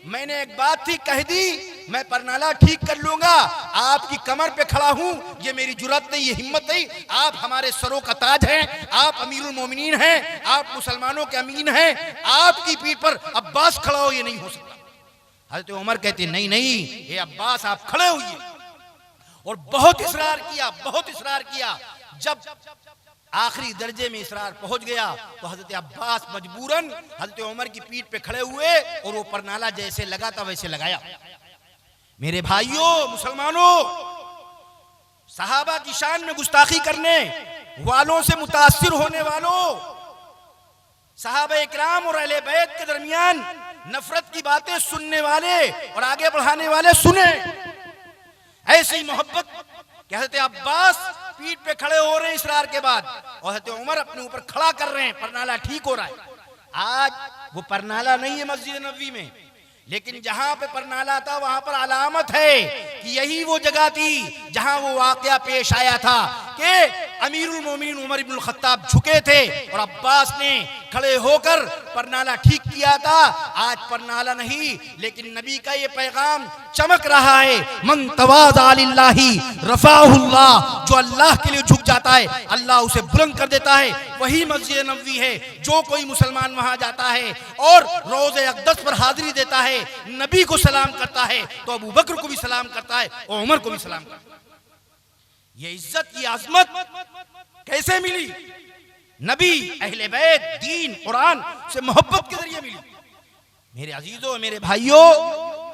Speaker 1: मैंने एक बात थी कह दी, मैं परनाला ठीक कर लूंगा, आपकी कमर पे खड़ा हूं, ये मेरी जुर्रत नहीं, ये हिम्मत नहीं। आप हमारे सरों का ताज हैं, आप अमीरुल मोमिनीन हैं, आप मुसलमानों के अमीन हैं, आपकी पीठ पर अब्बास खड़ा हो, ये नहीं हो सकता। हज़रत उमर कहते नहीं नहीं, ये अब्बास आप खड़े होइए। और बहुत इसरार किया, बहुत इसरार किया। जब आखिरी दर्जे में इसरार पहुंच गया तो हजरत अब्बास मजबूरन हजरत उमर की पीठ पे खड़े हुए और वो परनाला जैसे लगा था वैसे लगाया। मेरे भाइयों मुसलमानों, सहाबा की शान में गुस्ताखी करने वालों से मुतासिर होने वालों, सहाबा इकराम और अहले बैत के दरमियान नफरत की बातें सुनने वाले और आगे बढ़ाने वाले सुने। ऐसी मोहब्बत कि हज़रत अब्बास पीठ पे खड़े हो रहे हैं इसरार के बाद और हज़रत उमर अपने ऊपर खड़ा कर रहे हैं, परनाला ठीक हो रहा है। आज वो परनाला नहीं है मस्जिद नबवी में, लेकिन जहां पे परनाला था वहां पर अलामत है कि यही वो जगह थी जहां वो वाकया पेश आया था कि अमीरुल मोमिनीन उमर इब्नुल खत्ताब झुके थे और अब्बास ने खड़े होकर परनाला ठीक किया था। आज परनाला नहीं, लेकिन नबी का ये पैगाम चमक रहा है, मन तवाज़ा लिल्लाहि रफ़अहुल्लाह, जो अल्लाह के लिए झुक जाता है अल्लाह उसे बुलंद कर देता है। वही मस्जिद नबवी है। जो कोई मुसलमान वहां जाता है और रोज़े अक़दस पर हाजिरी देता है, नबी को सलाम करता है तो अबू बकर को भी सलाम करता है और उमर को भी सलाम करता है। ये इज्जत, ये आज़मत कैसे मिली? नबी, अहले बैत, दीन, कुरान से मोहब्बत के जरिए मिली। मेरे अजीजों, मेरे भाइयों,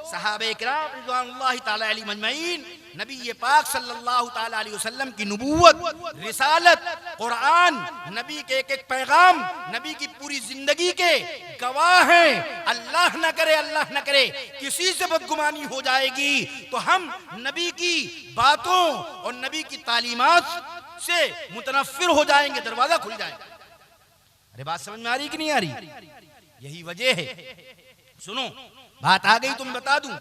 Speaker 1: सहाबे किराम रिज़वानुल्लाहि ताला अलैहिम अजमईन, नबी ये पाक सल्लल्लाहु ताला अलैहि वसल्लम की नबूवत, रिसालत, कुरान, नबी के एक एक पैगाम, नबी की पूरी जिंदगी के गवाह हैं। अल्लाह न करे, अल्लाह न करे किसी से बदगुमानी हो जाएगी तो हम नबी की बातों और नबी की तालीमात से मुतनफ्फिर हो जाएंगे, दरवाजा खुल जाएगा। अरे बात समझ में आ रही कि नहीं आ रही? यही वजह है। सुनो, बात आ गई तो मैं बता दूं।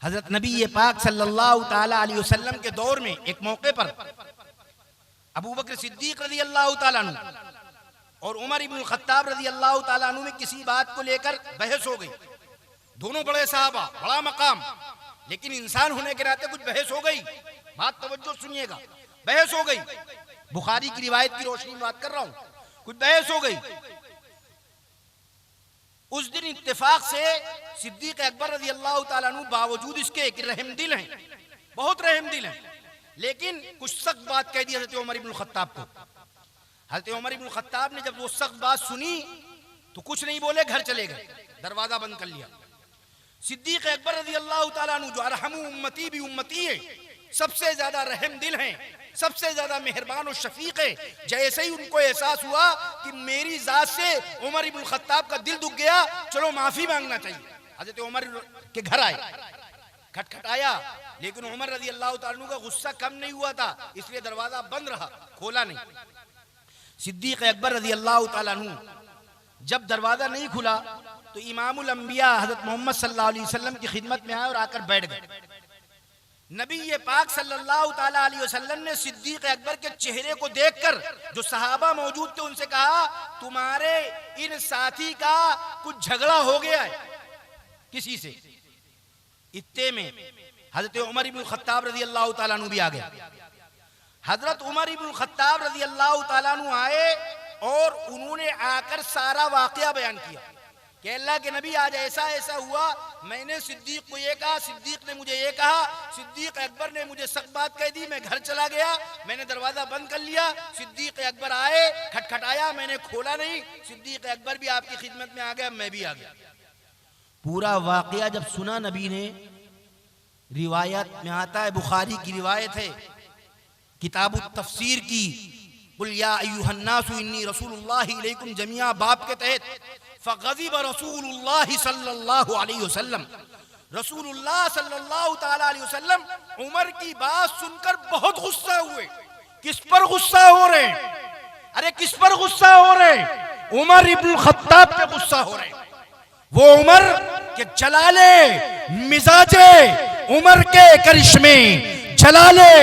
Speaker 1: हजरत नबी ये पाक सल्लल्लाहु ताला अलैहि वसल्लम के दौर में एक मौके पर अबू बकर सिद्दीक रज़ी अल्लाह ताला अन्हु और उमर इब्नुल खत्ताब रज़ी अल्लाह ताला अन्हु में किसी बात को लेकर बहस हो गई। दोनों बड़े साहबा, बड़ा मकाम, लेकिन इंसान होने के नाते कुछ बहस हो गई। बात तवज्जो सुनिएगा। बहस हो गई, बुखारी की रिवायत की रोशनी में बात कर रहा हूं। कुछ बहस हो गई। उस दिन इत्तेफाक से सिद्दीक अकबर रज़ी अल्लाह ताला अन्हु बावजूद इसके कि रहमदिल हैं, बहुत रहमदिल हैं, लेकिन कुछ सख्त बात कह दी हज़रत उमर इब्नुल खत्ताब को। हज़रत उमर इब्नुल खत्ताब ने जब वो सख्त बात सुनी तो कुछ नहीं बोले, घर चले गए, दरवाजा बंद कर लिया। सिद्दीक अकबर रज़ी अल्लाह ताला अन्हु जो अरहमु उम्मती भी उम्मती है, सबसे ज्यादा रहमदिल हैं, सबसे ज्यादा मेहरबान और शफीक है। जैसे ही उनको एहसास हुआ कि मेरी जात से उमर इब्नुल खत्ताब का दिल दुख गया, चलो माफी मांगना चाहिए, हज़रत उमर के घर आए, खटखटाया, लेकिन उमर रज़ी अल्लाह ताला अन्हु का गुस्सा कम नहीं हुआ था, इसलिए दरवाजा बंद रहा, खोला नहीं। सिद्दीक अकबर रज़ी अल्लाह ताला अन्हु जब दरवाजा नहीं खुला तो इमामुल अंबिया हज़रत मोहम्मद सल्लल्लाहु अलैहि वसल्लम की खिदमत में आए और आकर बैठ गए। नबी ये पाक सल्लल्लाहु ताला अलैहि वसल्लम ने सिद्दीक अकबर के चेहरे को देखकर जो सहाबा मौजूद थे उनसे कहा, तुम्हारे इन साथी का कुछ झगड़ा हो गया है किसी से। इत्ते में हजरत उमर इब्नुल खत्ताब रज़ी अल्लाह ताला अन्हु भी आ गया। हजरत उमर इब्नुल खत्ताब रज़ी अल्लाह ताला अन्हु आए और उन्होंने आकर सारा वाकया बयान किया कि अल्लाह के नबी आज ऐसा ऐसा हुआ, मैंने सिद्दीक को ये कहा, सिद्दीक ने मुझे ये कहा, सिद्दीक अकबर ने मुझे सख्त बात कह दी, मैं घर चला गया, मैंने दरवाजा बंद कर लिया, सिद्दीक अकबर आए, खटखटाया, मैंने खोला नहीं, सिद्दीक अकबर भी आपकी खिदमत में आ गया, मैं भी आ गया। पूरा वाकया जब सुना नबी ने, रिवायत में आता है, बुखारी की रिवायत है, किताबुत तफसीर की, कुल या अय्युहन्नासु इन्नी रसूलुल्लाहि इलैकुम जमीआ बाब के तहत फ़ग़ज़िब रसूलुल्लाह सल्लल्लाहु अलैहि वसल्लम, रसूलुल्लाह सल्लल्लाहु ताला अलैहि वसल्लम उमर की बात सुनकर बहुत गुस्सा हुए। किस पर गुस्सा हो रहे हैं? अरे किस पर गुस्सा हो रहे हैं? उमर इब्नुल खत्ताब पे गुस्सा हो रहे हैं। वो उमर के जलाले मिजाजे, उमर के करिश्मे, जलाले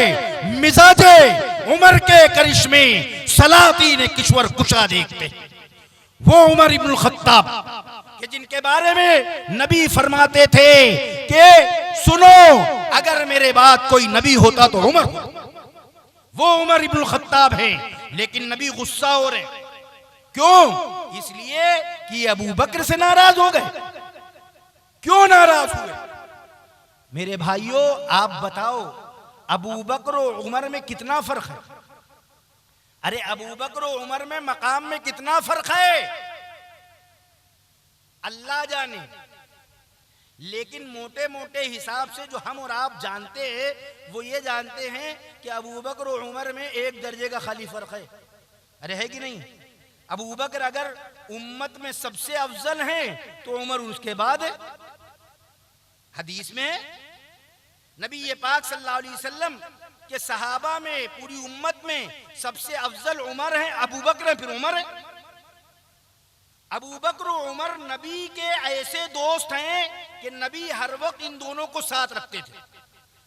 Speaker 1: मिजाजे उमर के करिश्मे सलातीन किश्वर कुशा देखते। वो उमर इब्नुल खत्ताब कि जिनके बारे में नबी फरमाते थे कि सुनो, अगर मेरे बाद कोई नबी होता तो उमर होता। वो उमर इब्नुल खत्ताब है, लेकिन नबी गुस्सा हो रहे। क्यों? इसलिए कि अबू बकर से नाराज हो गए। क्यों नाराज हुए? मेरे भाइयों, आप बताओ, अबू बकर और उमर में कितना फर्क है? अरे अबू बकर और उमर में मकाम में कितना फर्क है, अल्लाह जाने। लेकिन मोटे मोटे हिसाब से जो हम और आप जानते हैं, वो ये जानते हैं कि अबू बकर और उमर में 1 दर्जे का खाली फर्क है। अरे है कि नहीं? अबू बकर अगर उम्मत में सबसे अफजल हैं तो उमर उसके बाद है। हदीस में नबी ये पाक सल्लल्लाहु अलैहि वसल्लम के सहाबा में, पूरी उम्मत में सबसे अफजल उमर है, अबू बकर है, फिर उमर है। अबू बकर और उमर नबी के ऐसे दोस्त हैं कि नबी हर वक्त इन दोनों को साथ रखते थे,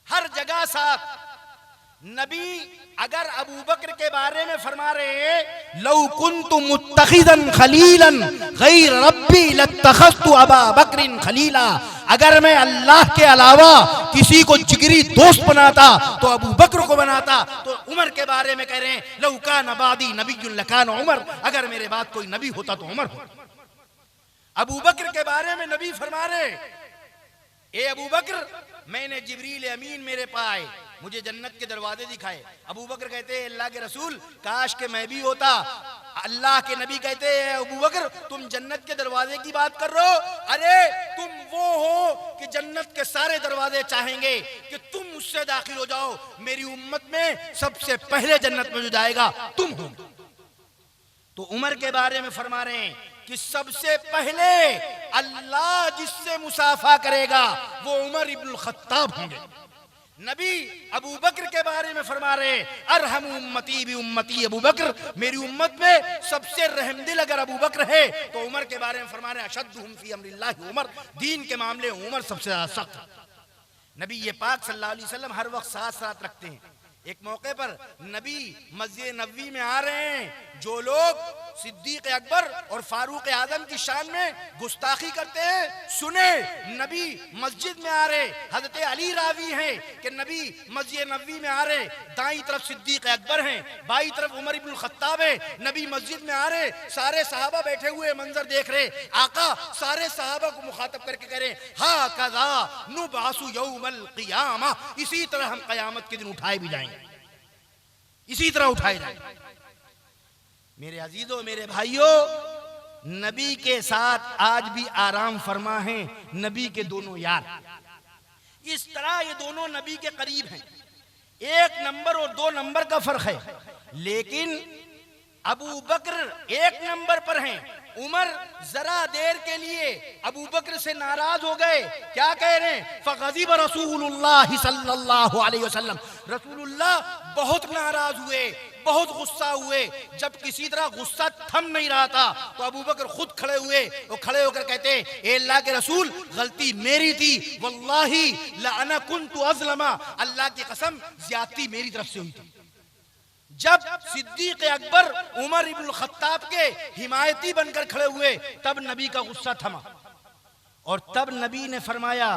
Speaker 1: हर जगह साथ। नबी अगर अबू बकर के बारे में फरमा रहे हैं, लौ कुन्तु मुत्तखिज़न खलीलन गैर रब्बी लत्तखज़तु अबा बकरिन खलीला, अगर मैं अल्लाह के अलावा किसी को जिगरी दोस्त बनाता तो अबू बकर को बनाता। तो उमर के बारे में कह रहे हैं, लौ कान बादी नबियुन लकान उमर, अगर मेरे बाद कोई नबी होता तो उमर होता। अबू बकर के बारे में नबी फरमा रहे, ए अबू बकर, मैंने जिब्रील अमीन मेरे पाए, मुझे जन्नत के दरवाजे दिखाए। अबू बकर कहते हैं, अल्लाह के रसूल, काश के मैं भी होता। अल्लाह के नबी कहते हैं, अबू बकर, तुम जन्नत के दरवाजे की बात कर रहे हो? अरे तुम वो हो कि जन्नत के सारे दरवाजे चाहेंगे कि तुम उससे दाखिल हो जाओ। मेरी उम्मत में सबसे पहले जन्नत में जो जाएगा तुम हो। तो उमर के बारे में फरमा रहे हैं कि सबसे पहले अल्लाह जिससे मुसाफा करेगा वो उमर इब्नुल खत्ताब होंगे। नबी अबू बकर के बारे में फरमा रहे, अरहम उम्मती भी उम्मती अबू बकर, मेरी उम्मत में सबसे रहमदिल अगर अबू बकर है तो उमर के बारे में फरमा रहे, अशद्दुहुम फी अम्रिल्लाहि उमर, दीन के मामले उमर सबसे ज्यादा सख्त। नबी ये पाक सल्लल्लाहु अलैहि वसल्लम हर वक्त साथ साथ रखते हैं। एक मौके पर नबी मस्जिद नबवी में आ रहे हैं, जो लोग सिद्दीक अकबर और फारूक आजम की शान में गुस्ताखी करते हैं, सुने, नबी मस्जिद में आ रहे। हजरत अली रावी हैं कि नबी मस्जिद नबवी में आ रहे, दाईं तरफ सिद्दीक अकबर हैं, बाईं तरफ उमर इब्नुल खत्ताब है। नबी मस्जिद में आ रहे, सारे सहाबा बैठे हुए मंजर देख रहे। आका सारे सहाबा को मुखातब करके कह रहे, हा कज़ा नुबासु यौमल क़ियामा, इसी तरह हम क़यामत के दिन उठाए भी जाएंगे, इसी तरह उठाए जाएंगे। मेरे अजीजों, मेरे भाइयों, नबी के साथ आज भी आराम फरमा है नबी के दोनों यार। इस तरह ये दोनों नबी के करीब हैं। 1 नंबर और 2 नंबर का फर्क है, लेकिन अबू बकर 1 नंबर पर हैं। उमर जरा देर के लिए अबू बकर से नाराज हो गए। क्या कह रहे हैं? फ़ग़ज़िब रसूलुल्लाह सल्लल्लाहु अलैहि वसल्लम, रसूलुल्लाह बहुत नाराज हुए, बहुत गुस्सा हुए। जब किसी तरह गुस्सा थम नहीं रहा था तो अबू बकर खुद खड़े हुए। वो खड़े होकर कहते हैं, ए अल्लाह के रसूल, गलती मेरी थी, वल्लाही ला अना कुन्तु अज़लमा, अल्लाह की कसम ज्यादती मेरी तरफ से हुई थी। जब सिद्दीक अकबर उमर इब्नुल खत्ताब के हिमायती बनकर खड़े हुए, तब नबी का गुस्सा थमा। और तब नबी ने फरमाया,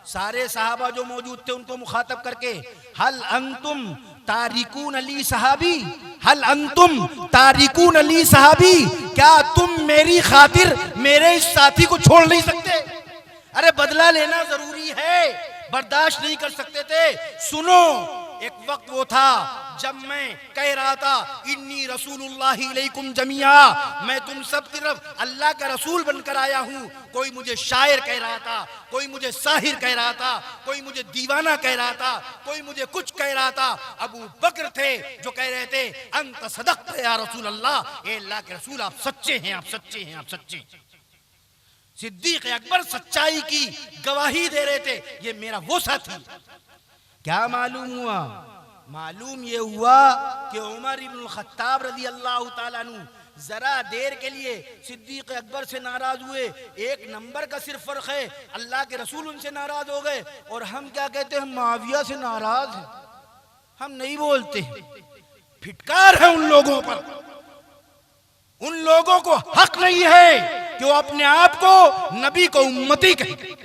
Speaker 1: सारे सहाबा जो मौजूद थे उनको मुखातब करके, हल अंतुम तारिकून अली सहाबी, हल अंतुम तारिकून अली सहाबी, क्या तुम मेरी खातिर मेरे इस साथी को छोड़ नहीं सकते? अरे बदला लेना जरूरी है, बर्दाश्त नहीं कर सकते थे। सुनो, एक वक्त वो था जब मैं कह रहा था, इन्नी रसूलुल्लाहि इलैकुम जमीआ, मैं तुम सब की तरफ अल्लाह का रसूल बनकर आया हूँ। कोई मुझे शायर कह रहा था, कोई मुझे साहिर कह रहा था, कोई मुझे दीवाना कह रहा था, कोई मुझे कुछ कह रहा था। अबू बकर थे जो कह रहे थे, अंत सदक़्त या रसूल अल्लाह, ए अल्लाह के रसूल आप सच्चे हैं, आप सच्चे हैं, आप सच्चे हैं। सिद्दीक अकबर सच्चाई की गवाही दे रहे थे, ये मेरा वो साथी। क्या मालूम हुआ? मालूम ये हुआ कि उमर इब्नुल खत्ताब रज़ी अल्लाह ताला अन्हु जरा देर के लिए सिद्दीक अकबर से नाराज हुए। 1 नंबर का सिर्फ फर्क है, अल्लाह के रसूल उनसे नाराज हो गए। और हम क्या कहते हैं? मुआविया से नाराज हैं, हम नहीं बोलते। फिटकार है उन लोगों पर, उन लोगों को हक नहीं है कि वो अपने आप को नबी को उम्मती कहे।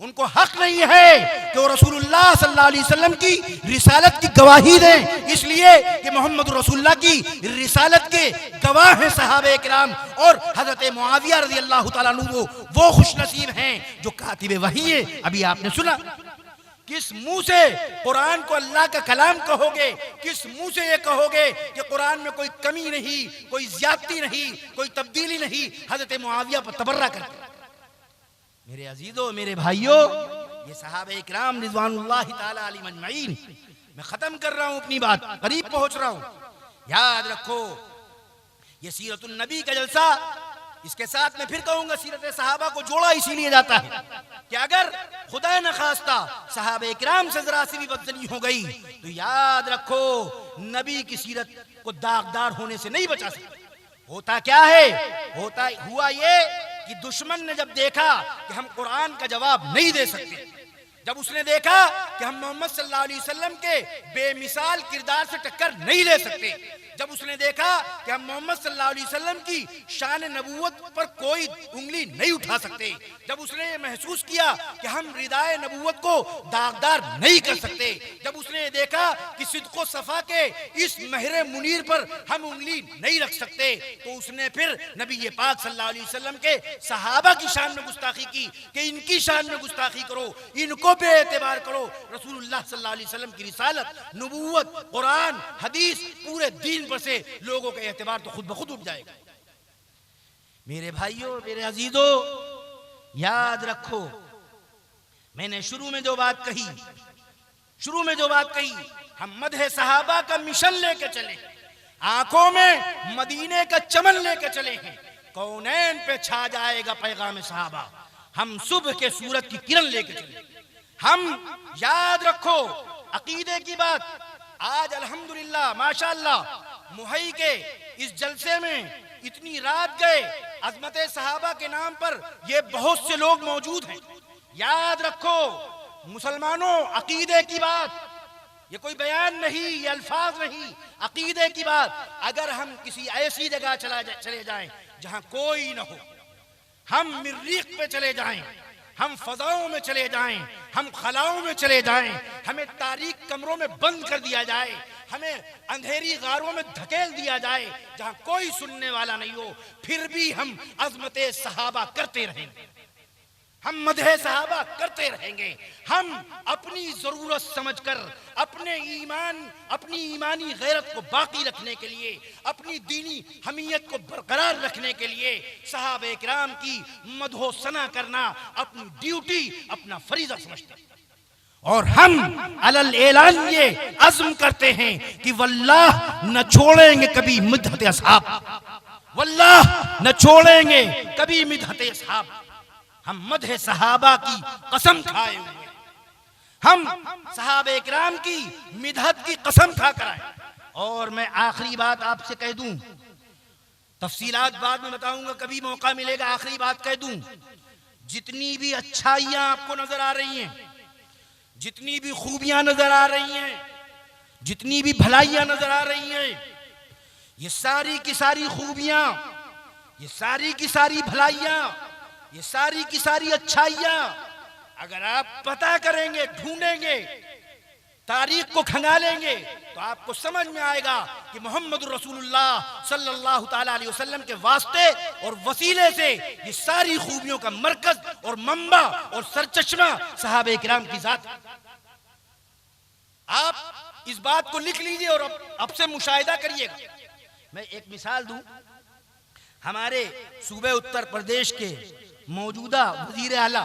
Speaker 1: उनको हक नहीं है कि वो रसूलुल्लाह सल्लल्लाहु अलैहि वसल्लम की रिसालत की गवाही दें, इसलिए कि मोहम्मद रसूलुल्लाह की रिसालत के गवाह हैं सहाबे किराम। और हजरत मुआविया रज़ी अल्लाह तआला अन्हु वो खुशनसीब हैं जो कातिबे वही है। अभी आपने सुना, किस मुंह से कुरान को अल्लाह का कलाम कहोगे, किस मुंह से ये कहोगे कि कुरान में कोई कमी नहीं, कोई ज्यादती नहीं, कोई तब्दीली नहीं। हजरत मुआविया पर तबर्रा करते। मेरे अजीजों, मेरे भाइयों, ये सहाबे इकराम रिज़वानुल्लाहि ताला अलैहिम अजमईन। मैं खत्म कर रहा हूं अपनी बात, करीब पहुंच रहा हूं। याद रखो, ये सीरतुन नबी का जलसा, इसके साथ मैं फिर कहूंगा सीरत सहाबा को जोड़ा इसीलिए जाता है कि अगर खुदा न खास्ता सहाबे इकराम से जरा सी भी बदतमीजी हो गई तो याद रखो नबी की सीरत को दागदार होने से नहीं बचा सकते। होता क्या है, हुआ ये कि दुश्मन ने जब देखा कि हम कुरान का जवाब नहीं दे सकते, जब उसने देखा कि हम मोहम्मद सल्लल्लाहु अलैहि वसल्लम के बेमिसाल किरदार से टक्कर नहीं ले सकते, जब उसने देखा कि हम मोहम्मद सल्लल्लाहु अलैहि वसल्लम की शान नबूवत पर कोई उंगली नहीं उठा सकते, जब उसने ये महसूस किया कि हम रिदाए नबूवत को दागदार नहीं कर सकते, जब उसने ये देखा कि सिद्को सफा के इस महरे मुनीर पर हम उंगली नहीं रख सकते, तो उसने फिर नबी पाक सल्लल्लाहु अलैहि वसल्लम के सहाबा की शान में गुस्ताखी की कि इनकी शान में गुस्ताखी करो, इनको पे एतबार करो। रसूलुल्लाह सल्लल्लाहु अलैहि वसल्लम की रिसालत, नबूवत, कुरान, हदीस, पूरे दीन पर से लोगों का एतबार तो खुद ब खुद उठ जाएगा। मेरे भाइयों, मेरे अजीजों, याद रखो मैंने शुरू में जो बात कही, हम मदह सहाबा का मिशन लेके चले, आंखों में मदीने का चमन लेके चले हैं। कौनैन पे छा जाएगा पैगाम सहाबा, हम सुबह के सूरज की किरण लेके चले। हम याद रखो अकीदे की बात, आज अल्हम्दुलिल्लाह माशाअल्लाह मुहई के इस जलसे में इतनी रात गए, अजमत सहाबा के नाम पर ये बहुत से लोग मौजूद हैं। याद रखो मुसलमानों, अकीदे की बात, ये कोई बयान नहीं, ये अल्फाज नहीं, अकीदे की बात। अगर हम किसी ऐसी जगह चले जाएं जहां कोई न हो, हम मिर्रीख पे चले जाएं, हम फजाओं में चले जाएं, हम खलाओं में चले जाएं, हमें तारीक कमरों में बंद कर दिया जाए, हमें अंधेरी गारों में धकेल दिया जाए जहां कोई सुनने वाला नहीं हो, फिर भी हम अज़मते सहाबा करते रहेंगे, हम मदह सहाबा करते रहेंगे। हम अपनी जरूरत समझकर अपने अपनी ईमानी गैरत को बाकी रखने के लिए, अपनी दीनी हमीयत को बरकरार रखने के लिए सहाबे किराम की मदहो सना करना अपनी ड्यूटी, अपना फरीजा समझते हैं। और हम अलल ऐलान ये अज़्म करते हैं कि वल्लाह न छोड़ेंगे कभी मिदहत असहाब, वल्लाह न छोड़ेंगे कभी मिदहत असहाब। हम मदह सहाबा की कसम खाए हुए, हम सहाबे किराम की मिदहत की कसम खा कर आए। और मैं आखिरी बात आपसे कह दूं, तफसीलात बाद में बताऊंगा, कभी मौका मिलेगा आखिरी बात कह दूं। जितनी भी अच्छाइयां आपको नजर आ रही हैं, जितनी भी खूबियां नजर आ रही हैं, जितनी भी भलाइयां नजर आ रही हैं, ये सारी की सारी खूबियां, ये सारी की सारी भलाइयां, ये सारी की सारी अच्छाइयां अगर आप पता करेंगे, ढूंढेंगे, तारीख को खंगालेंगे, तो आपको समझ में आएगा कि मोहम्मद रसूलुल्लाह सल्लल्लाहु ताला अलैहि वसल्लम के वास्ते और वसीले से ये सारी खूबियों का मरकज और मंबा और सरचश्मा सहाबे किराम की जात। आप इस बात को लिख लीजिए और अब से मुशाहिदा करिएगा। मैं एक मिसाल दूं, हमारे सूबे उत्तर प्रदेश के मौजूदा वजीर आला,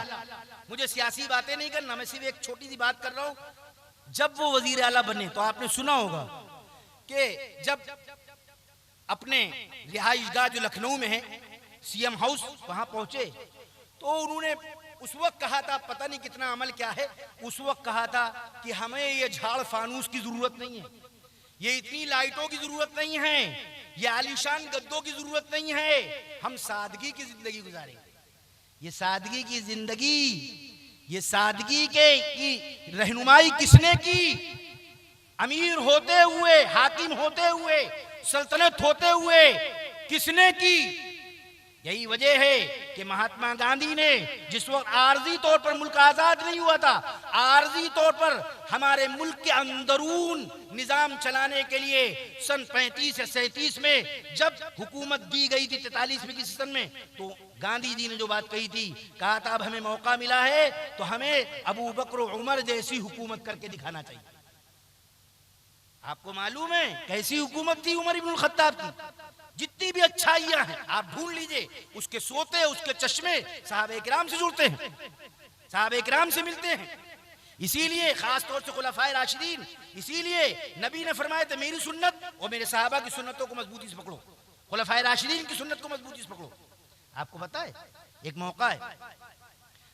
Speaker 1: मुझे सियासी बातें नहीं करना, मैं सिर्फ एक छोटी सी बात कर रहा हूं। जब वो वजीर आला बने तो आपने सुना होगा कि जब अपने रिहाइशगाह जो लखनऊ में है, सीएम हाउस, वहां पहुंचे तो उन्होंने उस वक्त कहा था, पता नहीं कितना अमल क्या है, उस वक्त कहा था कि हमें ये झाड़ फानूस की जरूरत नहीं है, ये इतनी लाइटों की जरूरत नहीं है, ये आलीशान गद्दों की जरूरत नहीं है, हम सादगी की जिंदगी गुजारेंगे। ये सादगी की जिंदगी, ये सादगी की रहनुमाई किसने की? अमीर होते हुए, हाकिम होते हुए, सल्तनत होते हुए किसने की? यही वजह है कि महात्मा गांधी ने जिस वक्त आर्जी तौर पर मुल्क आजाद नहीं हुआ था, आर्जी तौर पर हमारे मुल्क के अंदरून निजाम चलाने के लिए सन 35 या 37 में जब हुकूमत दी गई थी 43 में किसी सन में, तो गांधी जी ने जो बात कही थी, कहा था अब हमें मौका मिला है तो हमें अबू बकर उमर जैसी हुकूमत करके दिखाना चाहिए। आपको मालूम है कैसी हुकूमत थी उमर इब्नुल खत्ताब की? जितनी भी अच्छाइयां हैं आप ढूंढ लीजिए, उसके सोते उसके चश्मे सहाबे किराम से जुड़ते हैं, सहाबे किराम से मिलते हैं। इसीलिए खास तौर से खुलफाए राशिदीन, इसीलिए नबी ने फरमाया था मेरी सुन्नत और मेरे सहाबा की सुन्नतों को मजबूती से पकड़ो, खुलफाए राशिदीन की सुन्नत को मजबूती से पकड़ो। आपको पता है एक मौका है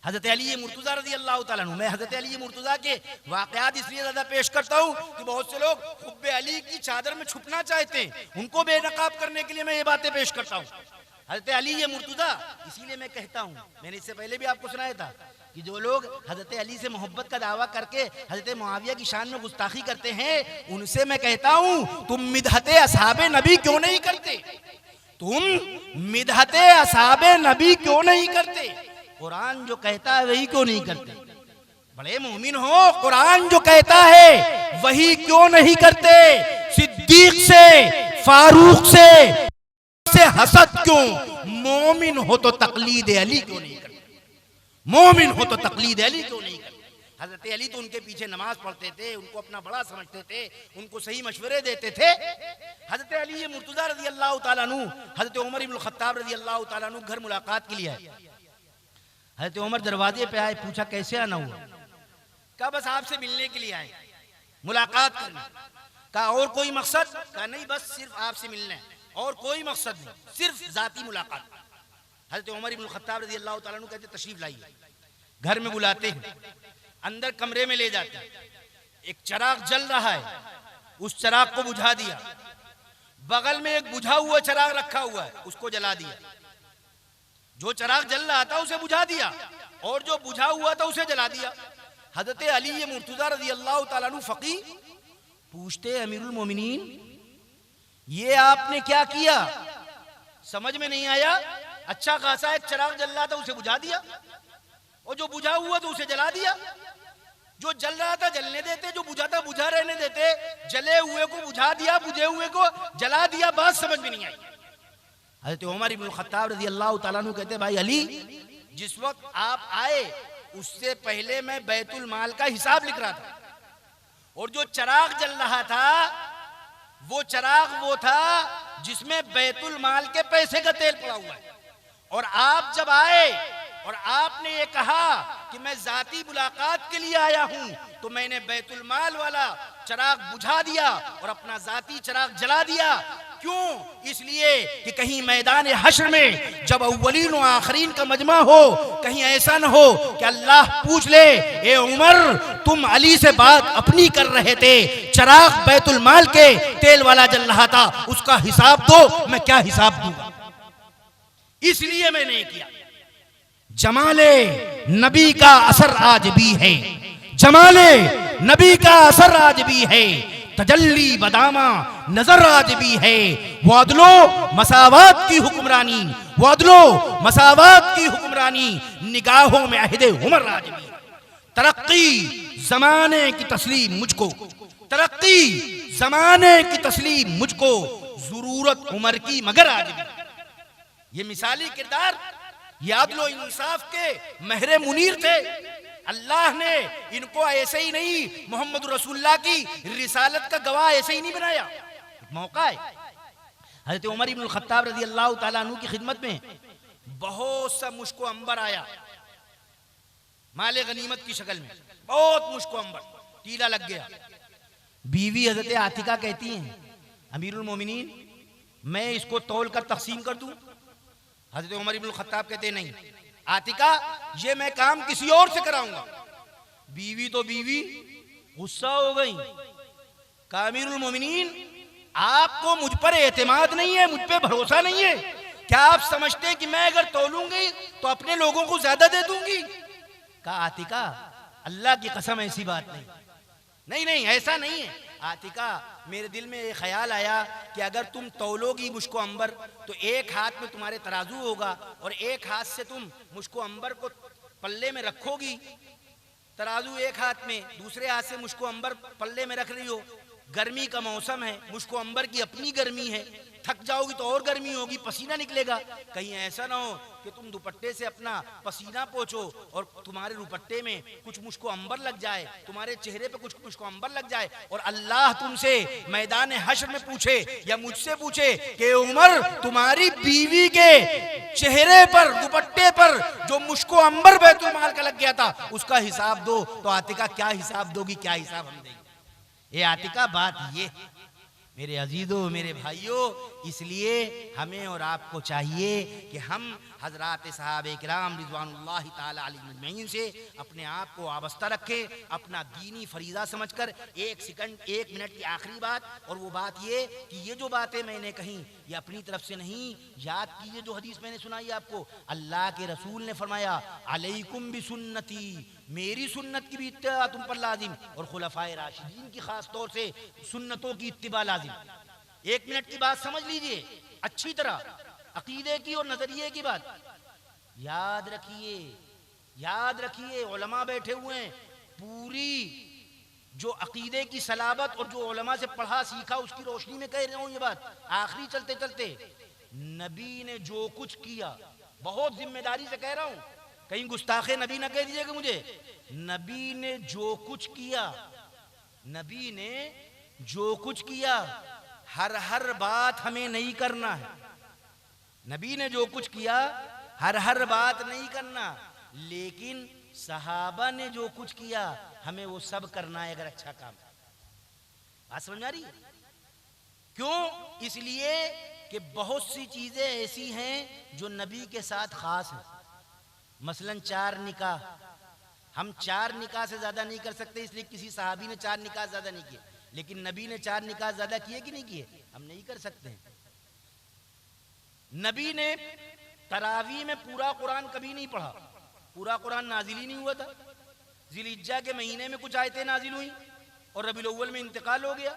Speaker 1: हजरत अली मुर्तजा रज़ी अल्लाह ताला अन्हु, मैं हजरत अली मुर्तजा के वाकयात इसलिए ज्यादा पेश करता हूँ कि बहुत से लोग हुब्बे अली की चादर में छुपना चाहते हैं, उनको बेनकाब करने के लिए मैं ये बातें पेश करता हूँ। हजरत अली मुर्तजा, इसीलिए मैं कहता हूँ, मैंने इससे पहले भी आपको सुनाया था कि जो लोग हजरत अली से मोहब्बत का दावा करके हजरत मुआविया की शान में गुस्ताखी करते हैं, उनसे मैं कहता हूँ तुम मिदहते असहाबे नबी क्यों नहीं करते? तुम मिदहते असहाबे नबी क्यों नहीं करते? कुरान जो कहता है वही क्यों नहीं करते? बड़े मोमिन हो, कुरान जो कहता है वही क्यों नहीं करते? सिद्दीक से, फारूक से हसद क्यों? मोमिन हो तो तकलीद अली क्यों नहीं करते? मोमिन हो तो तकलीद अली क्यों नहीं करते? हजरत अली तो उनके पीछे नमाज पढ़ते थे, उनको अपना बड़ा समझते थे, उनको सही मशवरे देते थे। हजरत अली मुर्तजा रज़ी अल्लाह ताला अन्हु हजरत उमर इब्नुल खत्ताब रज़ी अल्लाह ताला अन्हु घर मुलाकात के लिए आए। हजरत उमर दरवाजे पे आए, पूछा कैसे आना हुआ? कहा बस आपसे मिलने के लिए आए, मुलाकात करने। कहा और कोई मकसद? कहा नहीं, बस सिर्फ आपसे मिलना है, और कोई मकसद नहीं, सिर्फ जाती मुलाकात। हजरत उमर इब्नुल खत्ताब रज़ी अल्लाह ताला अन्हु कहते तशरीफ लाइए। घर में बुलाते हैं, अंदर कमरे में ले जाते हैं, एक चिराग जल रहा है, उस चिराग को बुझा दिया। बगल में एक बुझा हुआ चिराग रखा हुआ है, उसको जला दिया। जो चिराग जल रहा था उसे बुझा दिया और जो बुझा हुआ था उसे जला दिया। हजरत अली मुर्तजा रज़ी अल्लाह ताला अन्हु फकीह पूछते अमीरुल मोमिनीन ये आपने क्या किया? समझ में नहीं आया। अच्छा खासा एक चिराग जल रहा था उसे बुझा दिया और जो बुझा हुआ तो उसे जला दिया। जो जल रहा था जलने देते, जो बुझा था बुझा रहने देते, जले हुए को बुझा दिया, बुझे हुए को जला दिया। बात समझ में नहीं आई। हज़रत उमर इब्नुल खत्ताब रज़ी अल्लाह ताला अन्हु कहते भाई अली, जिस वक्त आप आए उससे पहले मैं बैतुल माल का हिसाब लिख रहा था और जो चिराग जल रहा था वो चिराग वो था जिसमें बैतुल माल के पैसे का तेल पड़ा हुआ है। और आप जब आए और आपने ये कहा कि मैं जाती मुलाकात के लिए आया हूं, तो मैंने बैतुल माल वाला चिराग बुझा दिया और अपना जाती चिराग जला दिया। क्यों? इसलिए कि कहीं मैदान हश्र में जब अव्वलीन और आखरीन का मजमा हो, कहीं ऐसा न हो कि अल्लाह पूछ ले ए उमर तुम अली से बात अपनी कर रहे थे, चिराग बैतुल माल के तेल वाला जल रहा था, उसका हिसाब दो, मैं क्या हिसाब दूंगा? इसलिए मैंने ये किया। जमाले नबी का असर आज भी है, जमाले नबी का असर आज भी है, तजल्ली बदामा नजर आज भी है। वादलो मसावात की हुक्मरानी, वादलो मसावात की हुक्मरानी निगाहों में अहदे उमर आज भी। तरक्की जमाने की तस्लीम मुझको, तरक्की जमाने की तस्लीम मुझको, जरूरत उमर की मगर आज भी। ये मिसाली किरदार यादलो इंसाफ के महरे मुनीर थे। अल्लाह ने इनको ऐसे ही नहीं, मोहम्मद रसूलुल्लाह की रिसालत का गवाह ऐसे ही नहीं बनाया। मौका है हजरत उमर इब्नुल खत्ताब रज़ी अल्लाह ताला अन्हु की खिदमत में बहुत सा मुश्को अंबर आया, माले गनीमत की शक्ल में, बहुत मुश्को अंबर, टीला लग गया। बीवी हजरत आतिका कहती हैं अमीरुल मोमिनीन मैं इसको तौल कर तकसीम कर दूं? हजरत उमर इब्नुल खत्ताब कहते नहीं, आतिका ये मैं काम किसी और से कराऊंगा। बीवी तो बीवी गुस्सा हो गई, कहा अमीरुल मोमिनीन आपको मुझ पर एतमाद नहीं है, मुझ पे भरोसा नहीं है क्या? आप समझते हैं कि मैं अगर तौलूंगी तो अपने लोगों को ज्यादा दे दूंगी? कहा आतिका अल्लाह की कसम ऐसी बात नहीं, नहीं नहीं, ऐसा नहीं है आतिका। मेरे दिल में ये ख्याल आया कि अगर तुम तौलोगी मुझको अंबर तो एक हाथ में तुम्हारे तराजू होगा और एक हाथ से तुम मुझको अंबर को पल्ले में रखोगी, तराजू एक हाथ में, दूसरे हाथ से मुझको अंबर पल्ले में रख रही हो। गर्मी का मौसम है, मुझको अंबर की अपनी गर्मी है, थक जाओगी तो और गर्मी होगी, पसीना निकलेगा। कहीं ऐसा ना हो कि तुम दुपट्टे से अपना पसीना पोंछो और तुम्हारे दुपट्टे में कुछ मुझको अंबर लग जाए, तुम्हारे चेहरे पे कुछ मुझको अंबर लग जाए और अल्लाह तुमसे मैदान हश्र में पूछे या मुझसे पूछे कि उमर तुम्हारी बीवी के चेहरे पर दुपट्टे पर जो मुझको अंबर बैतुल माल का लग गया था उसका हिसाब दो, तो आतिका क्या हिसाब दोगी, क्या हिसाब हम देंगे? ये आतिका बात ये मेरे अजीजों, मेरे भाइयों, इसलिए हमें और आपको चाहिए कि हम हजरात सहाबे किराम रिज़वानुल्लाहि ताला अलैहिम अजमईन से अपने आप को वाबस्ता रखें, अपना दीनी फरीज़ा समझकर। एक सेकंड, एक मिनट की आखिरी बात, और वो बात ये कि ये जो बातें मैंने कही ये अपनी तरफ से नहीं, याद कीजिए जो हदीस मैंने सुनाई आपको। अल्लाह के रसूल ने फरमाया अलैकुम बिसुन्नती, मेरी सुन्नत की भी इत्तिबा तुम पर लाजिम, और खुलफाए राशिदीन की खास तौर से सुन्नतों की इत्तिबा लाजिम। एक मिनट की बात समझ लीजिए अच्छी तरह, अकीदे की और नजरिए की बात याद रखिए, याद रखिए। उलमा बैठे हुए हैं, पूरी जो अकीदे की सलाबत और जो उलमा से पढ़ा सीखा उसकी रोशनी में कह रहा हूं ये बात। आखिरी चलते चलते नबी ने जो कुछ किया, बहुत जिम्मेदारी से कह रहा हूं, कहीं गुस्ताखे नबी ना कह दीजिएगा मुझे। नबी ने जो कुछ किया, नबी ने जो कुछ किया, हर बात हमें नहीं करना है। नबी ने जो कुछ किया हर बात नहीं करना, लेकिन सहाबा ने जो कुछ किया हमें वो सब करना है अगर अच्छा काम। बात समझ आ रही है? क्यों? इसलिए कि बहुत सी चीजें ऐसी हैं जो नबी के साथ खास हैं। मसलन 4 निकाह, हम 4 निकाह से ज्यादा नहीं कर सकते, इसलिए किसी सहाबी ने 4 निकाह ज्यादा नहीं किए, लेकिन नबी ने 4 निकाह ज्यादा किए कि नहीं किए? हम नहीं कर सकते। नबी ने तरावी में पूरा कुरान कभी नहीं पढ़ा, पूरा कुरान नाजिल ही नहीं हुआ था। जिलहिज्जा के महीने में कुछ आयतें नाजिल हुई और रबीउल अव्वल में इंतकाल हो गया,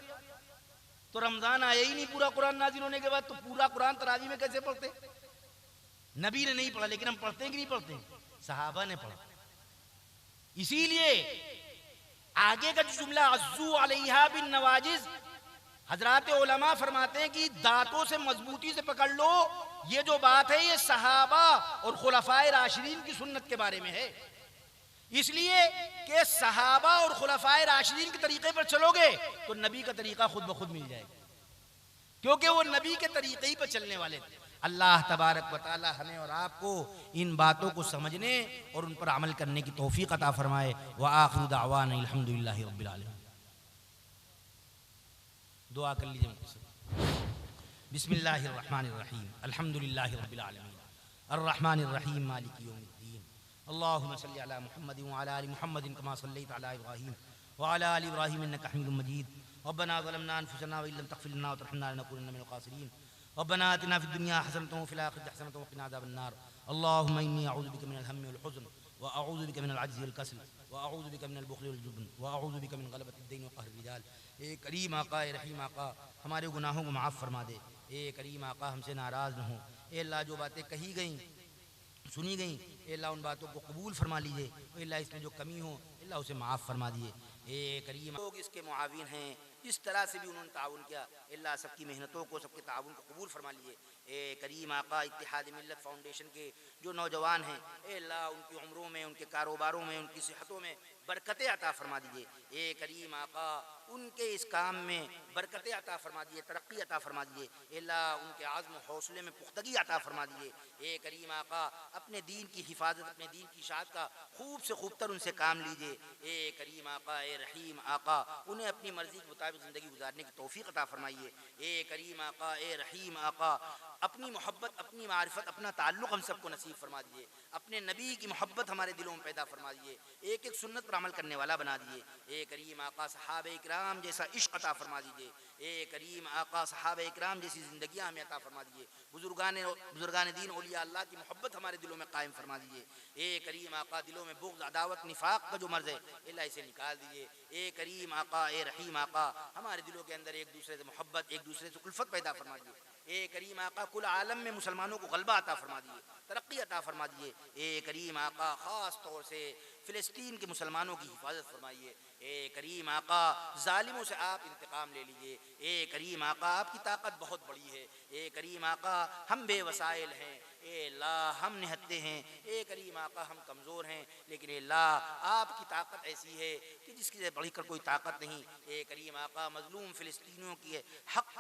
Speaker 1: तो रमजान आया ही नहीं पूरा कुरान नाजिल होने के बाद, तो पूरा कुरान तरावी में कैसे पढ़ते? नबी ने नहीं पढ़ा, लेकिन हम पढ़ते हैं कि नहीं पढ़ते? सहाबा ने पढ़ा। इसीलिए आगे का जो जुमला अज़्ज़ू अलैहा बिन नवाजिज, हजरात उलमा फरमाते हैं कि दांतों से मजबूती से पकड़ लो, ये जो बात है ये सहाबा और खुलफाए राशिदीन की सुन्नत के बारे में है। इसलिए कि सहाबा और खुलफाए राशिदीन के तरीके पर चलोगे तो नबी का तरीका खुद ब खुद मिल जाएगा, क्योंकि वो नबी के तरीके ही पर चलने वाले थे। अल्लाह तबारक व तआला हमें और आपको इन बातों को समझने और उन पर अमल करने की तौफीक अता फरमाए। व आखिरु दावाना अल्हम्दुलिल्लाहि रब्बिल आलमीन। दुआ कर लीजिए मुझसे। बिस्मिल्लाहिर रहमानिर रहीम, अल्हम्दुलिल्लाहि रब्बिल आलमीन, अर्रहमानिर रहीम, मालिकि यौमिद्दीन, अल्लाहुम्मा सल्लि अला मुहम्मदिन व अला आलि मुहम्मदिन कमा सल्लैता अला इब्राहीम व अला आलि इब्राहीम इन्नका हमीदुम मजीद। रब्बना ज़लमना अनफुसना व इल्लम तग़फिर लना व तरहमना लनकूनन्ना मिनल ख़ासिरीन। रब्बना आतिना फ़िद दुनिया हसनतन व फ़िल आखिरति हसनतन व क़िना अज़ाबन्नार। अल्लाहुम्मा इन्नी अऊज़ु बिका मिनल हम्मि वल हुज़्न व अऊज़ु बिका मिनल अज्ज़ि वल कसल व अऊज़ु बिका मिनल बुख़्लि वल जुब्न व अऊज़ु बिका मिन ग़लबतिद दीन व क़हरिर रिजाल। ए करीम आका, ए रहीम आका, हमारे गुनाहों को माफ़ फरमा दे। ए करीम आका, हमसे नाराज़ न हो। ए अल्लाह, जो बातें कही गईं, सुनी गईं, अल्लाह उन बातों को कबूल फरमा लीजिए। अल्लाह इसमें जो कमी हो अल्लाह उसे माफ़ फरमा दिए। ए करीम, लोग इसके मुआविन हैं, इस तरह से भी उन्होंने ताउन किया, अल्लाह सबकी मेहनतों को, सबके ताउन को कबूल फरमा लीजिए। ए करीम आका, इत्तिहाद मिल्लत फाउंडेशन के जो नौजवान हैं अल्लाह उनकी उम्रों में, उनके कारोबारों में, उनकी सेहतों में बरकतें अता फरमा दीजिए। ए करीम आका, उनके इस काम में बरकतें अता फरमा दीजिए, तरक्की अता फरमा दीजिए। अल्लाह उनके आज़्म हौसले में पुख्तगी अता फरमा दीजिए। ए करीम आका, अपने दीन की हिफाजत, अपने दीन की इशाअत का खूब से खूब तर उनसे काम लीजिए। ए करीम आका, ए रहीम आका, उन्हें अपनी मर्जी के मुताबिक ज़िंदगी गुजारने की तौफीक अता फरमाइए। ए करीम आका, ए रहीम आका, अपनी मोहब्बत, अपनी मारिफत, अपना ताल्लुक़ हम सबको नसीब फरमा दीजिए। अपने नबी की मोहब्बत हमारे दिलों में पैदा फरमा दीजिए। एक एक सुन्नत पर अमल करने वाला बना दीजिए। ए करीम आका सहाबे इकराम जैसा इश्क अता फरमा दीजिए। ए करीम आका सहाबे इकराम जैसी ज़िंदगियाँ हमें अता फरमा दीजिए। बुजुर्गान दीन औलिया अल्लाह की मोहब्बत हमारे दिलों में कायम फरमा दीजिए। ए करीम आका दिलों में बुग़्ज़, अदावत, निफाक का जो मर्ज़ है अल्लाह इसे निकाल दीजिए। ए करीम आका, ए रहीम आका हमारे दिलों के अंदर एक दूसरे से मोहब्बत, एक दूसरे से उल्फत पैदा फरमा दीजिए। ए करीम आका कुल आलम में मुसलमानों को गलबा अता फरमा दिए, तरक्की अता फरमा दिए। ए करीम आका ख़ास तौर से फ़िलिस्तीन के मुसलमानों की हिफाजत फरमाइए। ए करीम आका जालिमों से आप इंतकाम ले लीजिए। ए करीम आका आपकी ताकत बहुत बड़ी है। ए करीम आका हम बेवसाइल हैं, ए अल्लाह हम निहत्ते हैं। ए करीम आका हम कमज़ोर हैं, लेकिन ए अल्लाह आपकी ताकत ऐसी है कि जिसकी से बढ़कर कोई ताकत नहीं। ए करीम आका मज़लूम फ़िलिस्तीनियों की हक़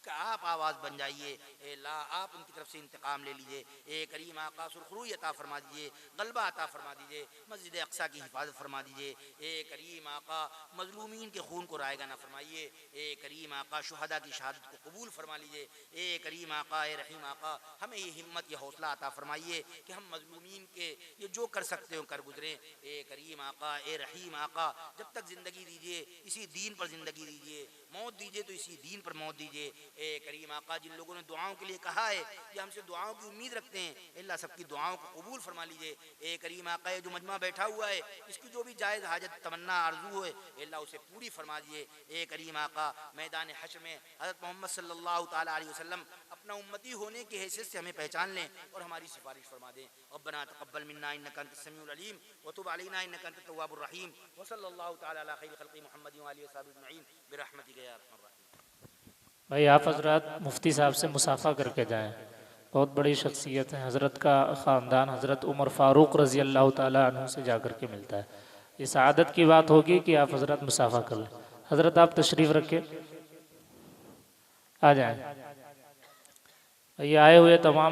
Speaker 1: का आप आवाज़ बन जाइए। ए अल्लाह आप उनकी तरफ से इंतकाम ले लीजिए। ए करीम आका सुरखरुई अता फरमा दीजिए, गलबा अता फरमा दीजिए, मस्जिद अक्सा की हिफाजत फरमा दीजिए। ए करीम आका मजलूमीन के खून को रायगा ना फरमाइए। ए करीम आका शुहदा की शहादत को कबूल फरमा लीजिए। ए करीम आका, ए रहीम आका हमें ये हिम्मत, ये हौसला अता फरमाइए कि हम मजलूमीन के ये जो कर सकते हो कर गुजरें। ए करीम आका, ए रहीम आका जब तक ज़िंदगी दीजिए इसी दीन पर ज़िंदगी दीजिए, मौत दीजिए तो इसी दीन पर मौत दीजिए। ए करीम आका जिन लोगों ने दुआओं के लिए कहा है कि हमसे दुआओं की उम्मीद रखते हैं, अल्लाह सबकी दुआओं को कबूल फरमा लीजिए। ए करीम आका ये जो मजमा बैठा हुआ है इसकी जो भी जायज़ हाजत, तमन्ना, आरजू है अल्लाह उसे पूरी फरमा दीजिए। ए करीम आका मैदान हश्र में हज़रत मोहम्मद सल्लल्लाहु ताला अलैहि वसल्लम अपना उम्मती होने की हैसियत से हमें पहचान लें और हमारी सिफारिश फरमा दें। रब्बना तक़ब्बल मिन्ना इन्नका अंतस समीउल अलीम व तुब अलैना इन्नका अंतत तव्वाबुर रहीम व सल्लल्लाहु ताला अला खैरि खल्क़ि मुहम्मदिन व आलिहि व सहाबिहि अजमईन बिरहमतिका या अरहमर राहिमीन।
Speaker 2: भाई आप हजरत मुफ्ती साहब से मुसाफ़ा करके जाएं, बहुत बड़ी शख्सियत है। हज़रत का ख़ानदान हज़रत उमर फ़ारूक रज़ी अल्लाह ताला अन्हु से जा कर के मिलता है। ये सआदत की बात होगी कि आप हज़रत मुसाफ़ा कर लें। हज़रत आप तशरीफ़ रखें, आ जाएं। ये आए हुए तमाम